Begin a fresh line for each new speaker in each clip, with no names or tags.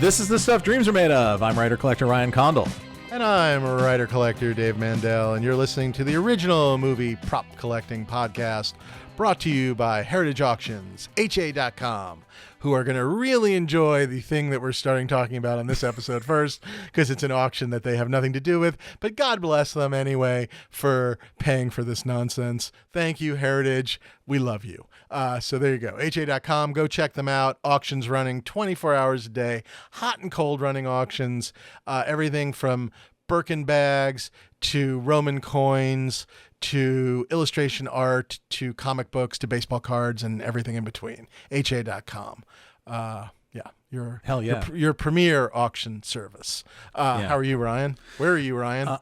This is the stuff dreams are made of. I'm writer-collector Ryan Condal.
And I'm writer-collector Dave Mandel, and you're listening to the original movie prop collecting podcast brought to you by Heritage Auctions, HA.com, who are going to really enjoy the thing that we're starting talking about on this episode first, because it's an auction that they have nothing to do with, but God bless them anyway for paying for this nonsense. Thank you, Heritage. We love you. So there you go. HA.com. Go check them out. Auctions running 24 hours a day. Hot and cold running auctions. Everything from Birkin bags to Roman coins to illustration art to comic books to baseball cards and everything in between. HA.com.
Hell yeah.
Your premier auction service. How are you, Ryan? Where are you, Ryan?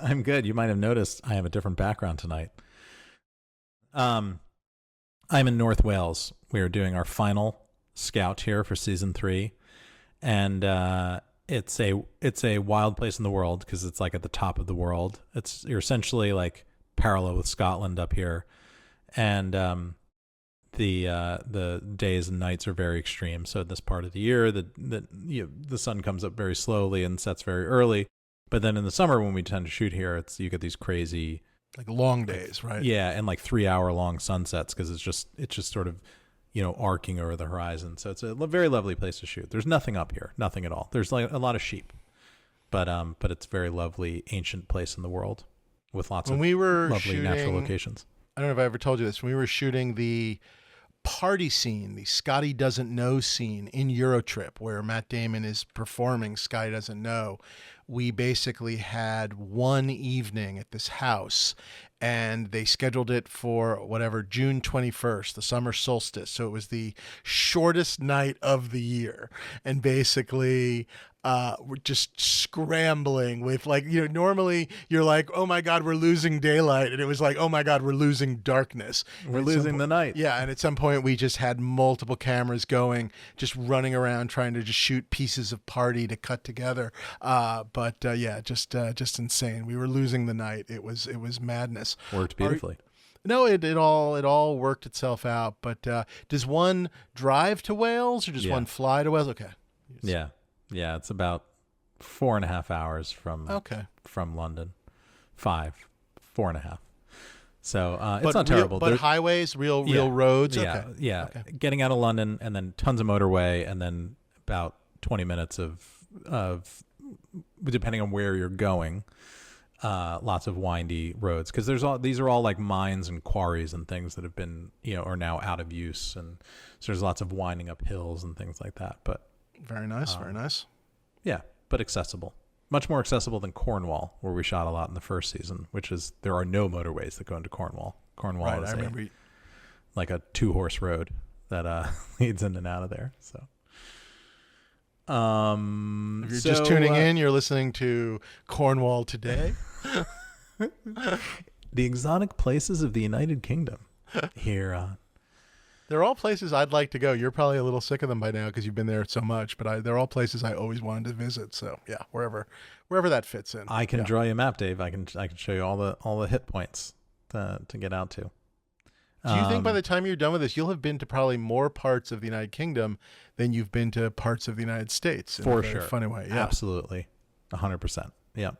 I'm good. You might have noticed I have a different background tonight. I'm in North Wales. We are doing our final scout here for season 3, and it's a wild place in the world because it's like at the top of the world. You're essentially like parallel with Scotland up here, and the days and nights are very extreme. So this part of the year, the sun comes up very slowly and sets very early. But then in the summer when we tend to shoot here, you get these crazy
like long days, right?
Yeah, and like 3-hour long sunsets because it's just sort of arcing over the horizon. So it's a very lovely place to shoot. There's nothing up here, nothing at all. There's like a lot of sheep, but it's a very lovely ancient place in the world with lots of lovely natural locations. I
don't know if I ever told you this. When we were shooting the party scene, the Scotty Doesn't Know scene in Eurotrip, where Matt Damon is performing Scotty Doesn't Know, we basically had one evening at this house, and they scheduled it for June 21st, the summer solstice. So it was the shortest night of the year. And basically, we're just scrambling with normally you're like, oh my God, we're losing daylight. And it was like, oh my God, we're losing darkness.
We're losing the night.
Yeah. And at some point we just had multiple cameras going, just running around trying to just shoot pieces of party to cut together. Just insane. We were losing the night. It was madness.
Worked beautifully.
No, it all worked itself out. But does one drive to Wales or does one fly to Wales? Okay.
Yeah, it's about 4.5 hours from London. 4.5. So it's not terrible.
But highways, real roads.
Yeah,
okay.
Yeah.
Okay.
Getting out of London and then tons of motorway and then about 20 minutes of depending on where you're going, lots of windy roads because these are all like mines and quarries and things that have been are now out of use, and so there's lots of winding up hills and things like that. But
very nice, very nice.
Yeah, but accessible. Much more accessible than Cornwall, where we shot a lot in the first season, which is there are no motorways that go into Cornwall. Cornwall is like a 2-horse road that leads in and out of there. So,
if you're just tuning in, you're listening to Cornwall Today.
The exotic places of the United Kingdom here on.
They're all places I'd like to go. You're probably a little sick of them by now because you've been there so much, but they're all places I always wanted to visit. So yeah, wherever that fits in.
I can draw you a map, Dave. I can show you all the hit points to get out to.
Do you think by the time you're done with this, you'll have been to probably more parts of the United Kingdom than you've been to parts of the United States?
For sure.
Funny way. Yeah.
Absolutely. 100%. Yeah.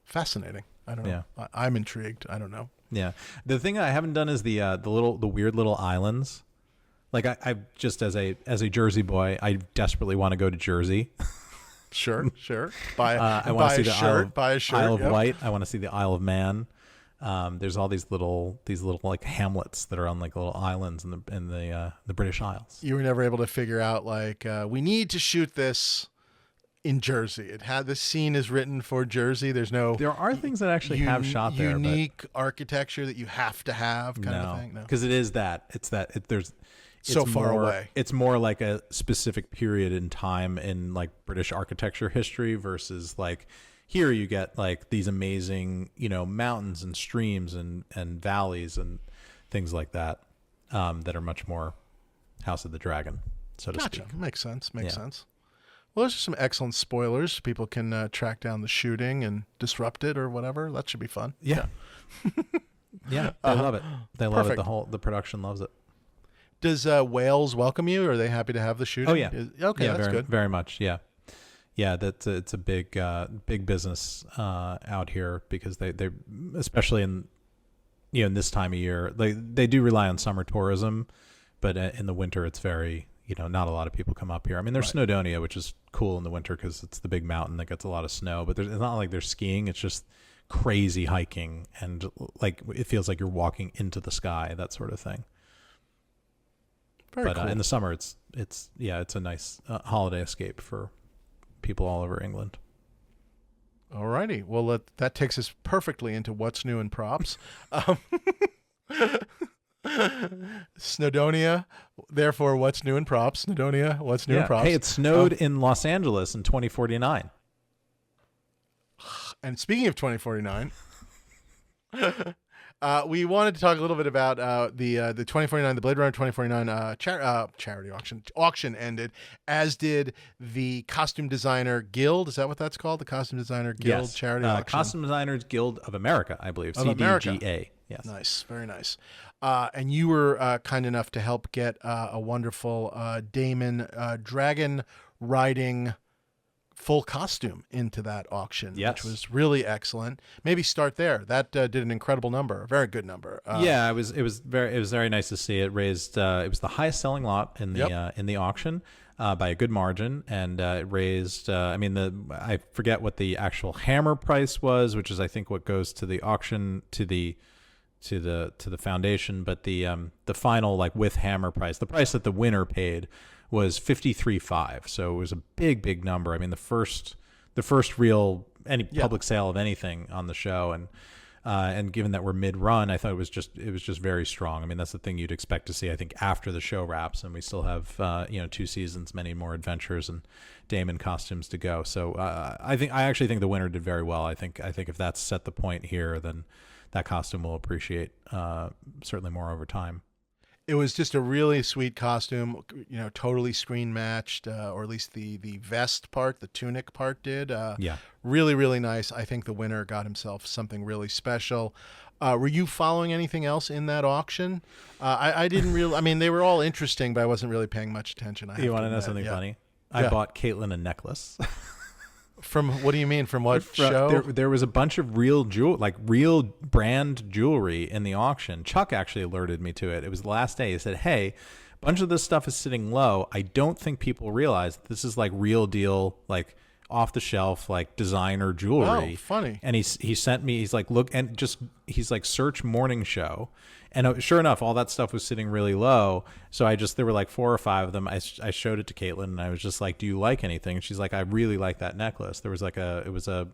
Fascinating. I don't know. Yeah. I'm intrigued. I don't know.
Yeah. The thing I haven't done is the weird little islands. Like I just as a Jersey boy, I desperately want to go to Jersey.
Sure. I
want to see the
buy a shirt.
Isle of Wight. I want to see the Isle of Man. There's all these little like hamlets that are on like little islands in the British Isles.
You were never able to figure out we need to shoot this in Jersey. This scene is written for Jersey. There
are things that actually have shot there.
Unique architecture that you have to have kind of thing. No,
because it is that. It's
far away.
It's more like a specific period in time in like British architecture history versus like here you get like these amazing, mountains and streams and valleys and things like that that are much more House of the Dragon, so to speak.
Makes sense. Makes sense. Well, those are some excellent spoilers. People can track down the shooting and disrupt it or whatever. That should be fun.
Yeah. Yeah, they love it. They love it. The production loves it.
Does Wales welcome you? Are they happy to have the shooting?
Oh, yeah.
Okay, that's good.
Very much, yeah. Yeah, it's a big business out here because they especially in in this time of year they do rely on summer tourism, but in the winter it's very not a lot of people come up here. I mean, there's
Right.
Snowdonia, which is cool in the winter because it's the big mountain that gets a lot of snow, but it's not like there's skiing. It's just crazy hiking, and like it feels like you're walking into the sky, that sort of thing.
Very
But
cool.
in the summer, it's a nice holiday escape for people all over England.
Alrighty. Well, that takes us perfectly into what's new in props. Um, Snowdonia. Therefore, what's new in props? Snowdonia. What's new in props?
Hey, it snowed in Los Angeles in 2049.
And speaking of 2049, we wanted to talk a little bit about the 2049, the Blade Runner 2049 charity auction. Auction ended, as did the Costume Designer Guild. Is that what that's called? The Costume Designer Guild charity auction.
Costume Designers Guild of America, I believe.
Of America.
CDGA. Yes.
Nice, very nice. And you were kind enough to help get a wonderful Damon dragon riding full costume into that auction,
Yes.
which was really excellent. Maybe start there. That did an incredible number, a very good number.
Yeah, it was very nice to see. It raised it was the highest selling lot in the auction by a good margin, and it raised. I forget what the actual hammer price was, which is I think what goes to the auction to the foundation, but the final like with hammer price, the price that the winner paid was $53,500. So it was a big number. I mean, the first real public sale of anything on the show, and given that we're mid-run, I thought it was just very strong. I mean, that's the thing you'd expect to see, I think, after the show wraps, and we still have 2 seasons, many more adventures and Damon costumes to go. So I actually think the winner did very well. I think if that's set the point here, then that costume will appreciate certainly more over time.
It was just a really sweet costume, totally screen matched, or at least the vest part, the tunic part did. Really, really nice. I think the winner got himself something really special. Were you following anything else in that auction? I didn't really. I mean, they were all interesting, but I wasn't really paying much attention.
You want to know something funny? I bought Caitlin a necklace.
From what do you mean? From what show?
There was a bunch of real brand jewelry in the auction. Chuck actually alerted me to it. It was the last day. He said, "Hey, a bunch of this stuff is sitting low. I don't think people realize this is like real deal, like off the shelf, like designer jewelry."
Oh, funny.
And he sent me. He's like, look, and he's like, search morning show. And sure enough, all that stuff was sitting really low. So there were like 4 or 5 of them. I showed it to Caitlin, and I was just like, "Do you like anything?" And she's like, "I really like that necklace." There was like it was a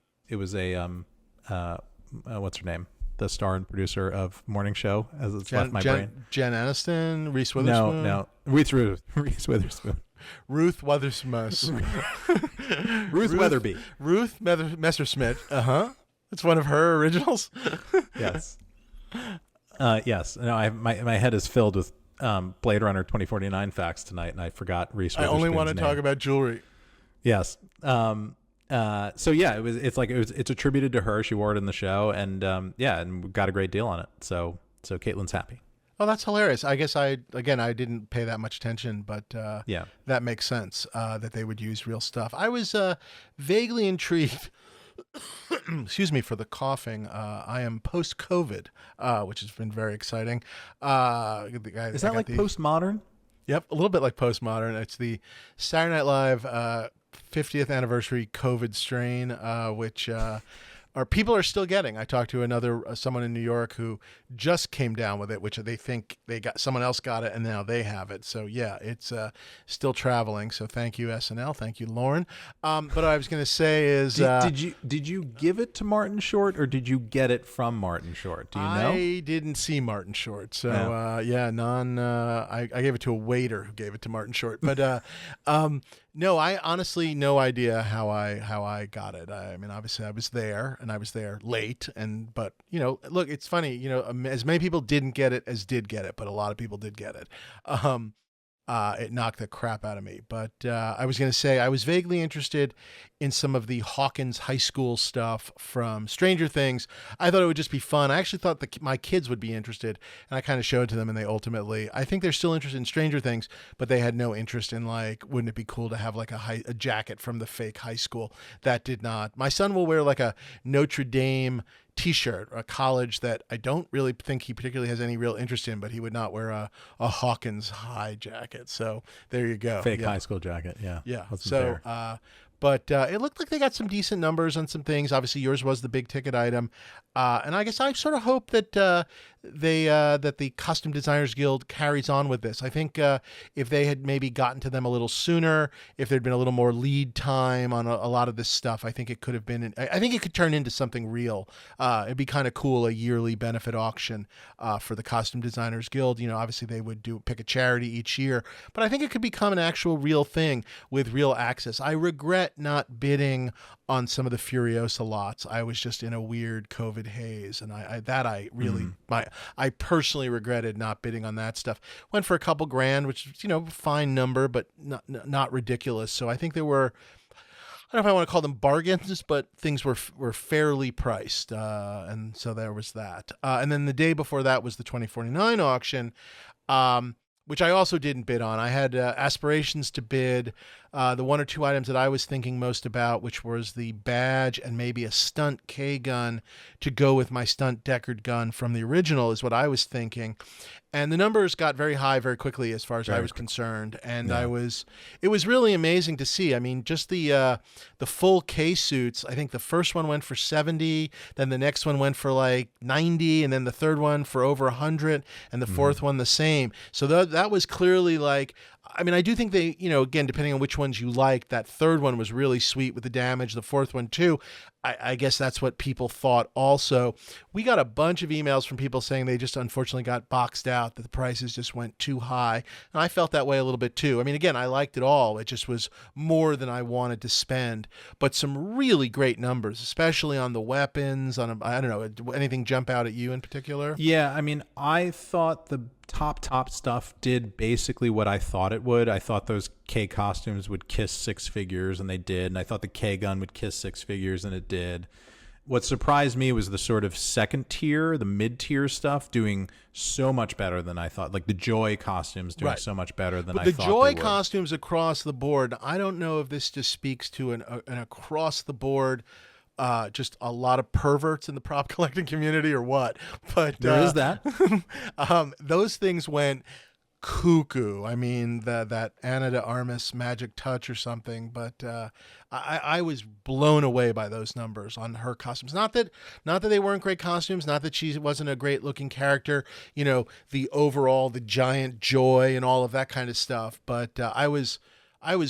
what's her name? The star and producer of morning show, as it's left my brain.
Jen Aniston, Reese Witherspoon.
No, Reese Witherspoon.
Ruth Weatherspoon.
Ruth Weatherby.
Ruth Messerschmidt. It's one of her originals.
Yes. Yes. No, my head is filled with Blade Runner 2049 facts tonight, and I forgot Reese Witherspoon's
I only want to talk about jewelry.
Yes. So yeah, it's attributed to her. She wore it in the show, and and we got a great deal on it. So Caitlin's happy.
Oh, that's hilarious. I guess I didn't pay that much attention, but that makes sense that they would use real stuff. I was vaguely intrigued. Excuse me for the coughing. I am post-COVID, which has been very exciting.
Is that like postmodern?
Yep, a little bit like postmodern. It's the Saturday Night Live 50th anniversary COVID strain, which people are still getting. I talked to someone in New York who just came down with it, which they think someone else got it and now they have it. So yeah, it's still traveling. So thank you SNL, thank you Lauren. But what I was going to say is,
did you give it to Martin Short or did you get it from Martin Short? Do you know?
I didn't see Martin Short, so I gave it to a waiter who gave it to Martin Short. But no, I honestly no idea how I got it. I mean, obviously I was there, and I was there late, but look, it's funny, as many people didn't get it as did get it, but a lot of people did get it. it knocked the crap out of me. But I was going to say I was vaguely interested in some of the Hawkins high school stuff from Stranger Things. I thought it would just be fun. I actually thought my kids would be interested, and I kind of showed to them, and they ultimately, I think they're still interested in Stranger Things, but they had no interest in, like, wouldn't it be cool to have like a jacket from the fake high school? That did not. My son will wear like a Notre Dame T-shirt, a college that I don't really think he particularly has any real interest in, but he would not wear a Hawkins High jacket. So there you go.
Fake high school jacket. Yeah.
Yeah.
Wasn't
So,
fair.
but it looked like they got some decent numbers on some things. Obviously, yours was the big ticket item, and I guess I sort of hope that that the Costume Designers Guild carries on with this. I think if they had maybe gotten to them a little sooner, if there'd been a little more lead time on a lot of this stuff, I think it could have been. I think it could turn into something real. It'd be kind of cool, a yearly benefit auction for the Costume Designers Guild. You know, obviously they would pick a charity each year, but I think it could become an actual real thing with real access. I regret not bidding on some of the Furiosa lots. I was just in a weird COVID haze, and I really I personally regretted not bidding on that stuff. Went for a couple grand, which is, you know, fine number, but not ridiculous. So I think there were, I don't know if I want to call them bargains, but things were fairly priced, and so there was that. And then the day before that was the 2049 auction, which I also didn't bid on. I had aspirations to bid the one or two items that I was thinking most about, which was the badge and maybe a stunt K gun to go with my stunt Deckard gun from the original, is what I was thinking. And the numbers got very high very quickly as far as I was concerned. And
Yeah.
it was really amazing to see. I mean, just the full K suits. I think the first one went for 70, then the next one went for like 90, and then the third one for over 100, and the fourth one the same. So that was clearly like, I mean, I do think they, you know, again, depending on which ones you liked, that third one was really sweet with the damage. The fourth one too. I guess that's what people thought also. We got a bunch of emails from people saying they just unfortunately got boxed out, that the prices just went too high. And I felt that way a little bit too. I mean, again, I liked it all. It just was more than I wanted to spend. But some really great numbers, especially on the weapons. I don't know, anything jump out at you in particular?
Yeah, I mean, I thought the top stuff did basically what I thought it would. I thought those K costumes would kiss six figures, and they did. And I thought the K gun would kiss six figures, and it did. What surprised me was the sort of second tier, the mid-tier stuff doing so much better than I thought. Like the Joy costumes doing so much better than I thought they would.
The Joy costumes across the board, I don't know if this just speaks to an across the board just a lot of perverts in the prop collecting community or what, but
there is that.
Those things went cuckoo. I mean, that Ana de Armas magic touch or something, but I was blown away by those numbers on her costumes. Not that they weren't great costumes, not that she wasn't a great looking character, you know, the giant Joy and all of that kind of stuff, but I was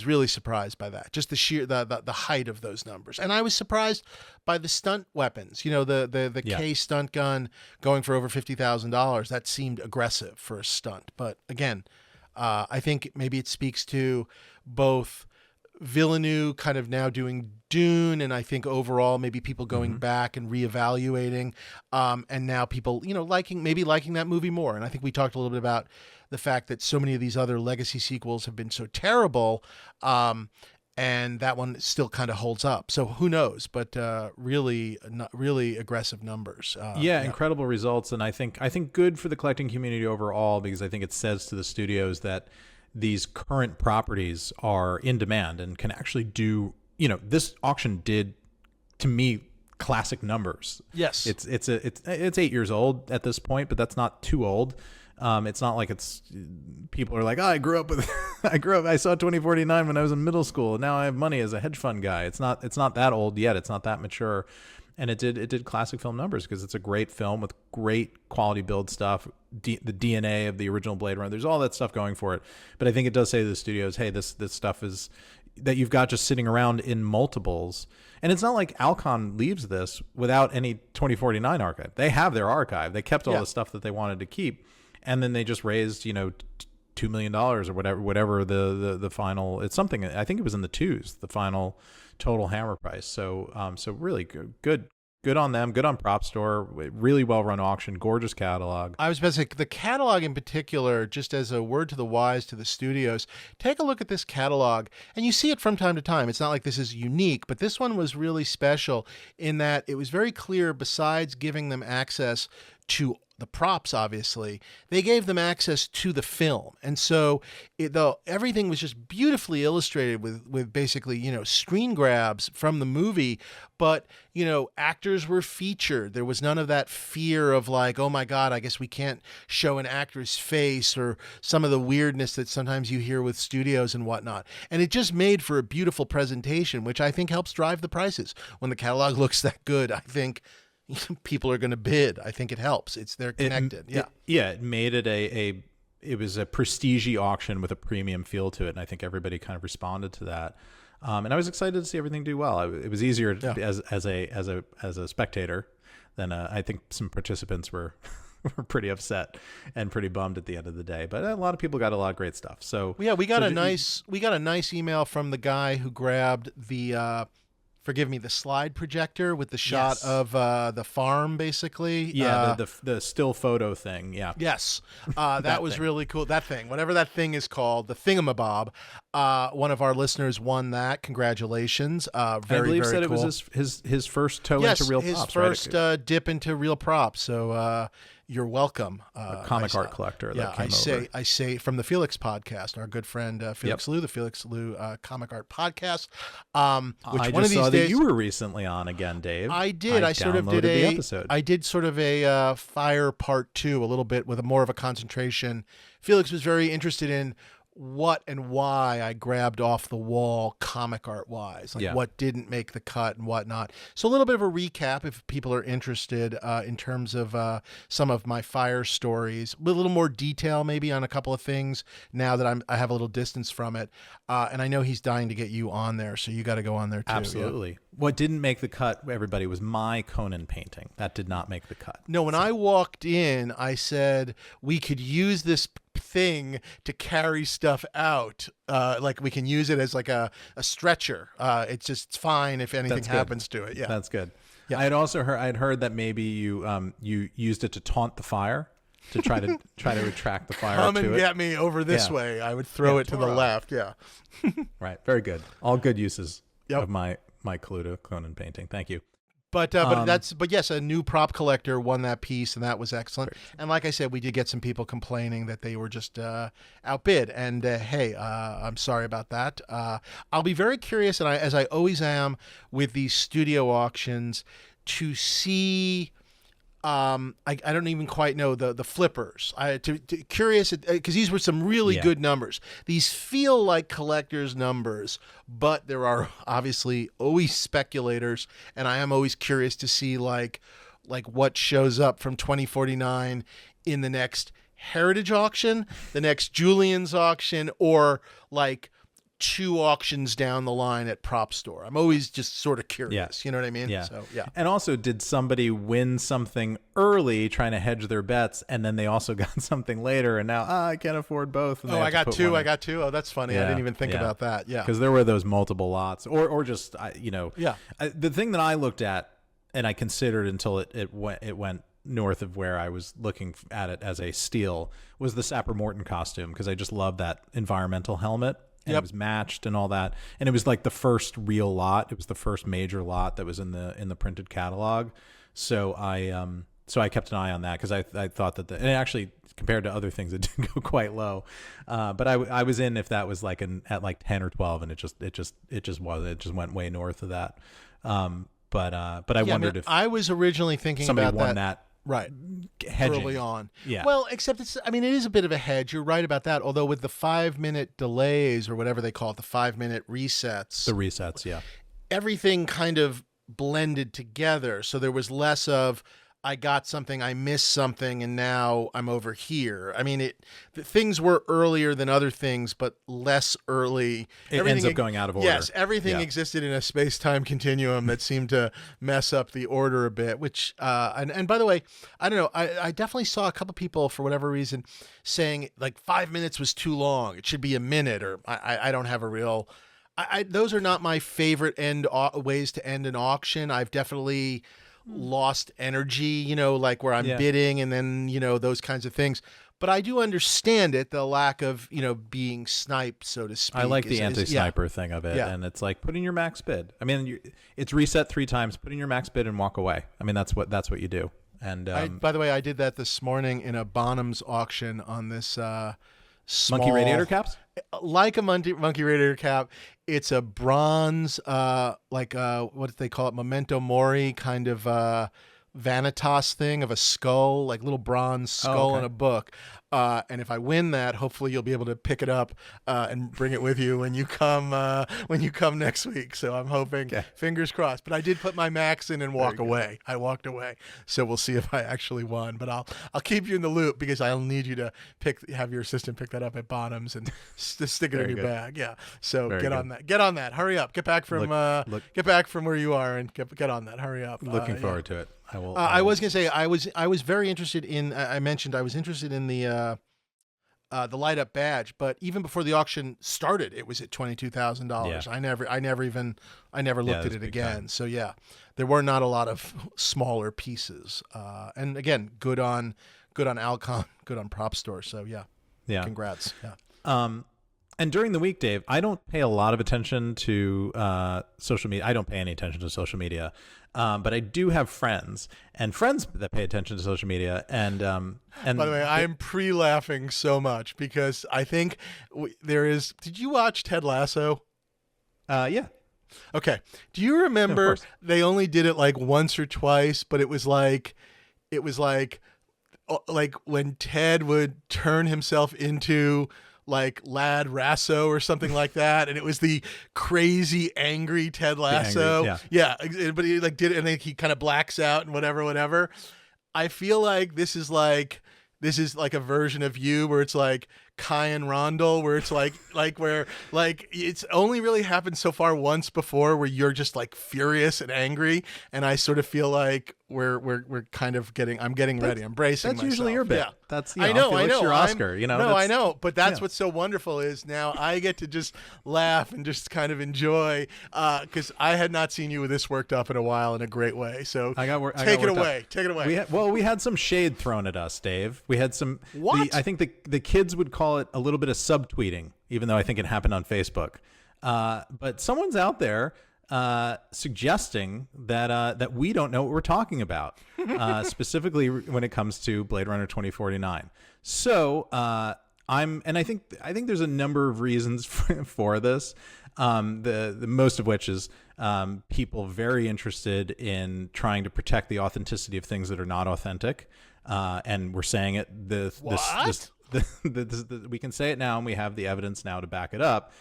really surprised by that. Just the sheer the height of those numbers. And I was surprised by the stunt weapons. You know, the K stunt gun going for over $50,000. That seemed aggressive for a stunt. But again, I think maybe it speaks to both Villeneuve kind of now doing Dune, and I think overall maybe people going back and reevaluating, and now people, you know, liking that movie more. And I think we talked a little bit about the fact that so many of these other legacy sequels have been so terrible, and that one still kind of holds up. So who knows? But really aggressive numbers.
Incredible results, and I think good for the collecting community overall, because I think it says to the studios that these current properties are in demand and can actually do, you know, this auction did, to me, classic numbers.
Yes.
It's 8 years old at this point, but that's not too old. It's not like people are like, oh, I saw 2049 when I was in middle school. Now I have money as a hedge fund guy. It's not that old yet. It's not that mature. And it did classic film numbers because it's a great film with great quality build stuff, the DNA of the original Blade Runner. There's all that stuff going for it. But I think it does say to the studios, hey, this stuff is that you've got just sitting around in multiples. And it's not like Alcon leaves this without any 2049 archive. They have their archive. They kept all the stuff that they wanted to keep. And then they just raised, you know, $2 million or whatever the final, it's something, I think it was in the twos, the final total hammer price. So really good good on them. Good on Prop Store. Really well run auction. Gorgeous catalog.
I was about to say, the catalog in particular, just as a word to the wise to the studios, take a look at this catalog, and you see it from time to time. It's not like this is unique, but this one was really special in that it was very clear, besides giving them access to the props, obviously, they gave them access to the film. And so everything was just beautifully illustrated with basically, screen grabs from the movie. But, actors were featured. There was none of that fear of like, oh my God, I guess we can't show an actor's face, or some of the weirdness that sometimes you hear with studios and whatnot. And it just made for a beautiful presentation, which I think helps drive the prices. When the catalog looks that good, I think people are going to bid. I think it helps. They're connected.
It made it it was a prestige auction with a premium feel to it, and I think everybody kind of responded to that. And I was excited to see everything do well. It was easier as a spectator than I think some participants were were pretty upset and pretty bummed at the end of the day. But a lot of people got a lot of great stuff. So
yeah, we got a nice email from the guy who grabbed the forgive me, the slide projector with the shot of the farm, basically.
Yeah, the still photo thing. Yeah.
Yes, that was really cool. That thing, whatever that thing is called, the thingamabob. One of our listeners won that. Congratulations. Very,
I believe
very
said
cool.
it was his first toe into real props.
His first dip into real props. So you're welcome.
A comic art collector. That came over.
I say from the Felix podcast, our good friend Felix Liu, the Felix Liu comic art podcast. Which
I
one of these
saw
days
that you were recently on again, Dave.
I did. I sort of did
the episode.
I did sort of a Fire Part 2, a little bit with more of a concentration. Felix was very interested in what and why I grabbed off the wall comic art wise, like what didn't make the cut and whatnot. So a little bit of a recap if people are interested in terms of some of my Fire stories, with a little more detail maybe on a couple of things now that I have a little distance from it. And I know he's dying to get you on there, so you got to go on there too.
Absolutely. Yeah. What didn't make the cut, everybody, was my Conan painting. That did not make the cut.
No, when I walked in, I said we could use this thing to carry stuff out, like we can use it as like a stretcher. It's fine if anything happens to it. Yeah,
that's good. Yeah, I had heard that maybe you used it to taunt the fire, to try to attract the fire.
Come and get me over this way. I would throw it to the left. Yeah,
right. Very good. All good uses of my Cluedo Conan painting. Thank you.
But yes, a new prop collector won that piece, and that was excellent. And like I said, we did get some people complaining that they were just outbid. And hey, I'm sorry about that. I'll be very curious, and as I always am with these studio auctions, to see. I don't even quite know the flippers. Curious because these were some really good numbers. These feel like collectors' numbers, but there are obviously always speculators, and I am always curious to see like what shows up from 2049 in the next Heritage auction, the next Julian's auction, or like 2 auctions down the line at Prop Store. I'm always just sort of curious. You know what I mean?
Yeah.
So, yeah.
And also, did somebody win something early trying to hedge their bets, and then they also got something later, and now I can't afford both? And
I got two. Oh, that's funny. I didn't even think about that. Yeah.
Because there were those multiple lots, or just the thing that I looked at and I considered until it went north of where I was looking at it as a steal was the Sapper Morton costume, because I just love that environmental helmet. And it was matched and all that, and it was like the first real lot. It was the first major lot that was in the printed catalog. So I kept an eye on that, because I thought that and actually compared to other things, it didn't go quite low. But I was in if that was like at like 10 or 12, and it just went way north of that. But I wondered if
I was originally thinking
somebody
about
won that.
Right.
Hedging.
Early on.
Yeah.
Well, except it is a bit of a hedge. You're right about that. Although with the 5-minute delays, or whatever they call it, the 5-minute resets.
The resets, yeah.
Everything kind of blended together. So there was less of, I got something, I missed something, and now I'm over here. I mean, things were earlier than other things, but less early.
It ends up going out of order.
Yes, everything existed in a space-time continuum that seemed to mess up the order a bit, which, and by the way, I don't know, I definitely saw a couple people, for whatever reason, saying, like, 5 minutes was too long. It should be a minute, or I don't have a real... those are not my favorite ways to end an auction. I've definitely lost energy, like where I'm
Yeah.
bidding and then, those kinds of things. But I do understand it, the lack of, being sniped, so to speak.
I like the anti-sniper
yeah.
thing of it,
Yeah.
and it's like put in your max bid. I mean, it's reset 3 times. Put in your max bid and walk away. I mean, that's what you do. And
by the way, I did that this morning in a Bonhams auction on this small
monkey radiator caps.
Like a monkey radiator cap. It's a bronze, what do they call it? Memento Mori kind of vanitas thing of a skull, like little bronze skull in a book. And if I win that, hopefully you'll be able to pick it up and bring it with you when you come next week. So I'm hoping, fingers crossed. But I did put my max in and walk away. I walked away. So we'll see if I actually won. But I'll keep you in the loop because I'll need you to have your assistant pick that up at Bonhams and stick it in your bag. Yeah. So get on that. Get on that. Hurry up. Get back from get back from where you are and get on that. Hurry up.
Looking forward to it.
I was gonna say I was very interested in. I mentioned I was interested in the light up badge, but even before the auction started, it was at $22,000. I never looked at it again. Time. So yeah, there were not a lot of smaller pieces. And again, good on Alcon, good on Prop Store. So yeah, congrats. Yeah.
And during the week, Dave, I don't pay a lot of attention to social media. I don't pay any attention to social media, but I do have friends that pay attention to social media. And
by the way, I'm pre-laughing so much because I think there is. Did you watch Ted Lasso?
Yeah.
Okay. Do you remember they only did it like once or twice, but it was like when Ted would turn himself into like Lad Rasso or something like that, and it was the crazy angry Ted Lasso. But he like did it, and then he kind of blacks out and whatever. I feel like this is like a version of you where it's like Kai and Rondell, where it's like where like it's only really happened so far once before where you're just like furious and angry, and I sort of feel like we're kind of I'm getting ready. I'm bracing myself.
That's usually your bit. Yeah. That's
I know.
It's your Oscar.
No, I know. But that's what's so wonderful is now I get to just laugh and just kind of enjoy because I had not seen you this worked up in a while in a great way. So take it away. Take it away.
We had some shade thrown at us, Dave. We had some.
What?
I think the kids would call it a little bit of subtweeting, even though I think it happened on Facebook. But someone's out there suggesting that we don't know what we're talking about, specifically when it comes to Blade Runner 2049. So I think there's a number of reasons for this. The most of which is people very interested in trying to protect the authenticity of things that are not authentic, and we're saying it. We can say it now, and we have the evidence now to back it up.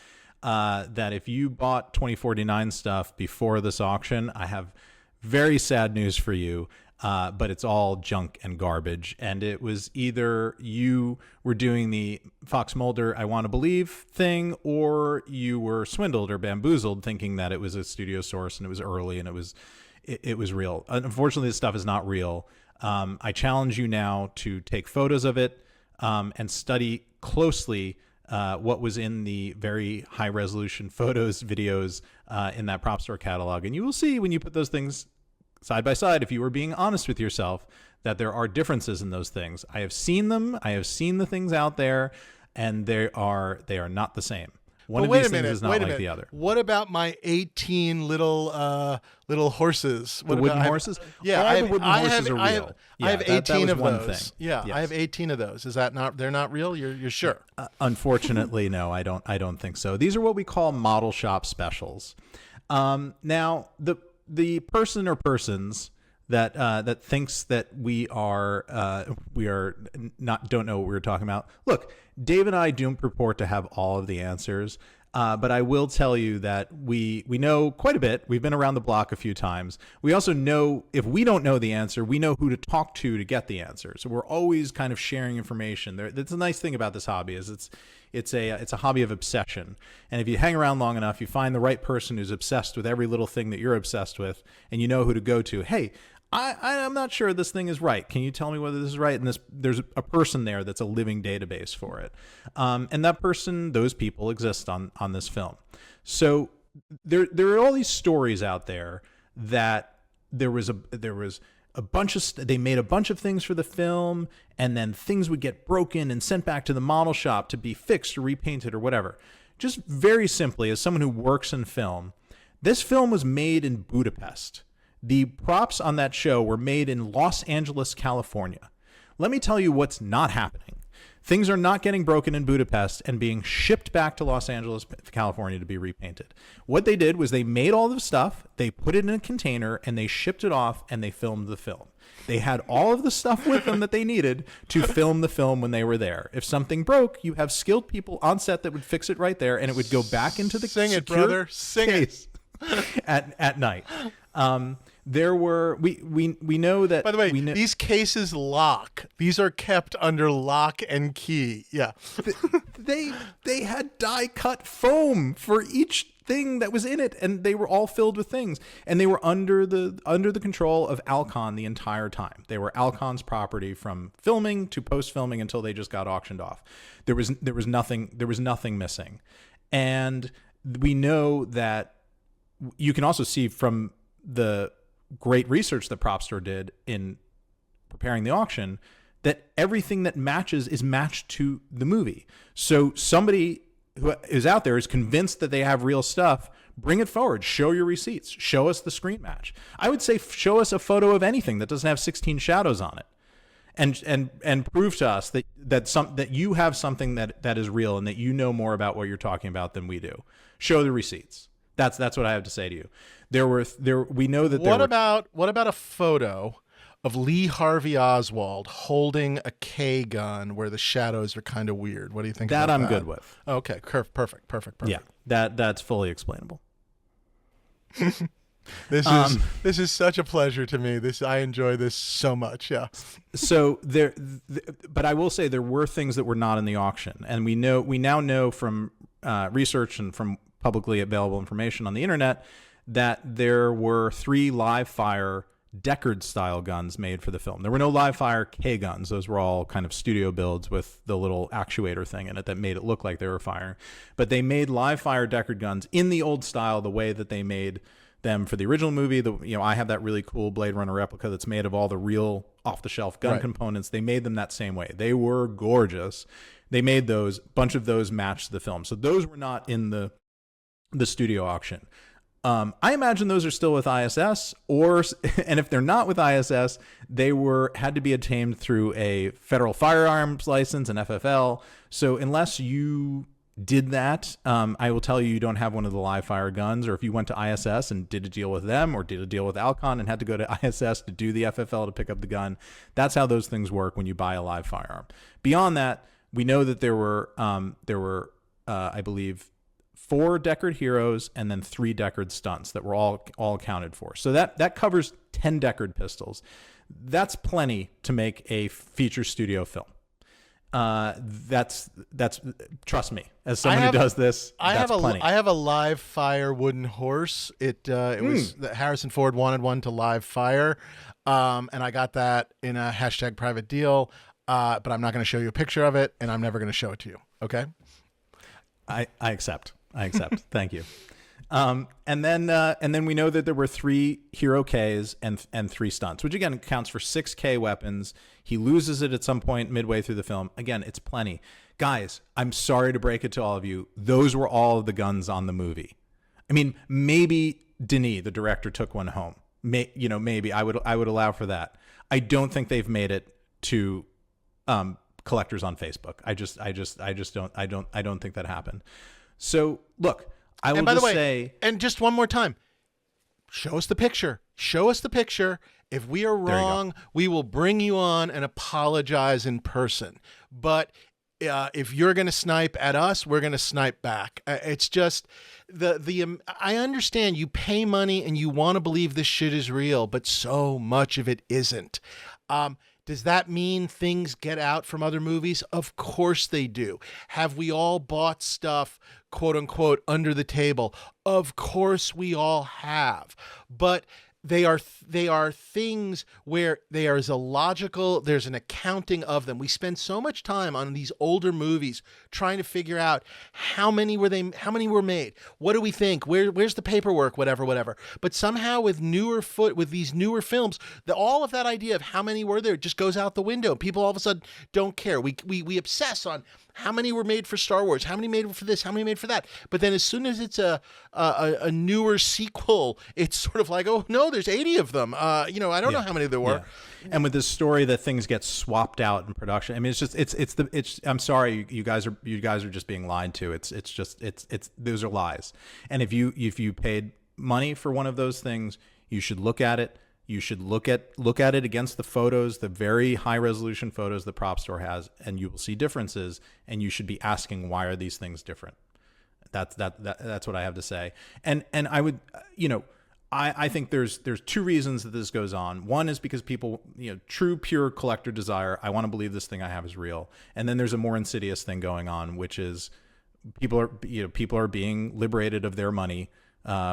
That if you bought 2049 stuff before this auction, I have very sad news for you, but it's all junk and garbage. And it was either you were doing the Fox Mulder I Want to Believe thing, or you were swindled or bamboozled thinking that it was a studio source and it was early and it was real. Unfortunately, this stuff is not real. I challenge you now to take photos of it and study closely what was in the very high resolution photos, videos in that Prop Store catalog. And you will see when you put those things side by side, if you were being honest with yourself, that there are differences in those things. I have seen them. I have seen the things out there, and they are not the same. One of these things is not like the other.
What about my 18 little horses?
The wooden horses?
Yeah,
all the wooden horses are real.
I have 18 of those.
Thing.
Yeah, yes. I have 18 of those. Is that not? They're not real? You're sure?
Unfortunately, no. I don't think so. These are what we call model shop specials. Now, the person or persons that thinks that we are don't know what we're talking about. Look, Dave and I don't purport to have all of the answers, but I will tell you that we know quite a bit. We've been around the block a few times. We also know if we don't know the answer, we know who to talk to get the answer. So we're always kind of sharing information. That's a nice thing about this hobby is it's a hobby of obsession. And if you hang around long enough, you find the right person who's obsessed with every little thing that you're obsessed with, and you know who to go to. Hey, I'm not sure this thing is right. Can you tell me whether this is right? And there's a person there that's a living database for it. And that person, those people exist on this film. So there are all these stories out there that there was a bunch of they made a bunch of things for the film, and then things would get broken and sent back to the model shop to be fixed or repainted or whatever. Just very simply, as someone who works in film, this film was made in Budapest. The props on that show were made in Los Angeles, California. Let me tell you what's not happening. Things are not getting broken in Budapest and being shipped back to Los Angeles, California to be repainted. What they did was they made all the stuff, they put it in a container, and they shipped it off, and they filmed the film. They had all of the stuff with them that they needed to film the film when they were there. If something broke, you have skilled people on set that would fix it right there, and it would go back into the
Sing it, brother. Sing
case at night. There were we know that.
By the way, these cases lock. These are kept under lock and key. Yeah,
they had die cut foam for each thing that was in it, and they were all filled with things, and they were under the control of Alcon the entire time. They were Alcon's property from filming to post filming until they just got auctioned off. There was nothing missing, and we know that. You can also see from the great research that PropStore did in preparing the auction that everything that matches is matched to the movie. So somebody who is out there is convinced that they have real stuff. Bring it forward. Show your receipts. Show us the screen match. I would say show us a photo of anything that doesn't have 16 shadows on it, and prove to us that you have something that is real and that you know more about what you're talking about than we do. Show the receipts. That's what I have to say to you. We know that
what about a photo of Lee Harvey Oswald holding a K gun where the shadows are kind of weird? What do you think about that?
I'm good with.
Okay, perfect.
Yeah, that's fully explainable.
This is such a pleasure to me. I enjoy this so much. Yeah.
So but I will say there were things that were not in the auction, and we now know from research and from publicly available information on the internet that there were 3 live fire Deckard style guns made for the film. There were no live fire K guns. Those were all kind of studio builds with the little actuator thing in it that made it look like they were firing. But they made live fire Deckard guns in the old style, the way that they made them for the original movie. I have that really cool Blade Runner replica that's made of all the real off the shelf gun components. They made them that same way. They were gorgeous. They made those, bunch of those matched the film. So those were not in the studio auction. I imagine those are still with ISS, and if they're not with ISS, they had to be obtained through a federal firearms license, an FFL. So unless you did that, I will tell you don't have one of the live fire guns, or if you went to ISS and did a deal with them or did a deal with Alcon and had to go to ISS to do the FFL to pick up the gun. That's how those things work when you buy a live firearm. Beyond that, we know that there were I believe 4 Deckard heroes and then 3 Deckard stunts that were all accounted for. So that covers 10 Deckard pistols. That's plenty to make a feature studio film. That's trust me, as someone who does this, that's plenty.
I have a live fire wooden horse. It was Harrison Ford wanted one to live fire, and I got that in a #private deal. But I'm not going to show you a picture of it, and I'm never going to show it to you. Okay?
I accept. Thank you. And then we know that there were 3 hero Ks and 3 stunts, which again counts for 6 K weapons. He loses it at some point midway through the film. Again, it's plenty. Guys, I'm sorry to break it to all of you. Those were all of the guns on the movie. I mean, maybe Denis, the director, took one home. Maybe I would allow for that. I don't think they've made it to collectors on Facebook. I don't think that happened. So look, I will just say,
and just one more time, show us the picture. Show us the picture. If we are wrong, we will bring you on and apologize in person. But if you're going to snipe at us, we're going to snipe back. It's just I understand you pay money and you want to believe this shit is real, but so much of it isn't. Does that mean things get out from other movies? Of course they do. Have we all bought stuff, quote unquote, under the table? Of course we all have. But they are things where there's an accounting of them. We spend so much time on these older movies trying to figure out how many were made, what do we think, where's the paperwork, whatever. But somehow with these newer films, all of that idea of how many were there just goes out the window. People all of a sudden don't care. We obsess on how many were made for Star Wars, how many made for this, how many made for that. But then as soon as it's a newer sequel, it's sort of like, oh no, there's 80 of them. I don't know how many there were.
Yeah. And with this story that things get swapped out in production, I mean, I'm sorry, you guys are just being lied to. It's those are lies. And if you paid money for one of those things, you should look at it. You should look at it against the photos, the very high resolution photos the prop store has, and you will see differences. And you should be asking, why are these things different? That's what I have to say. And I would, I think there's two reasons that this goes on. One is because people, true pure collector desire, I want to believe this thing I have is real. And then there's a more insidious thing going on, which is people are being liberated of their money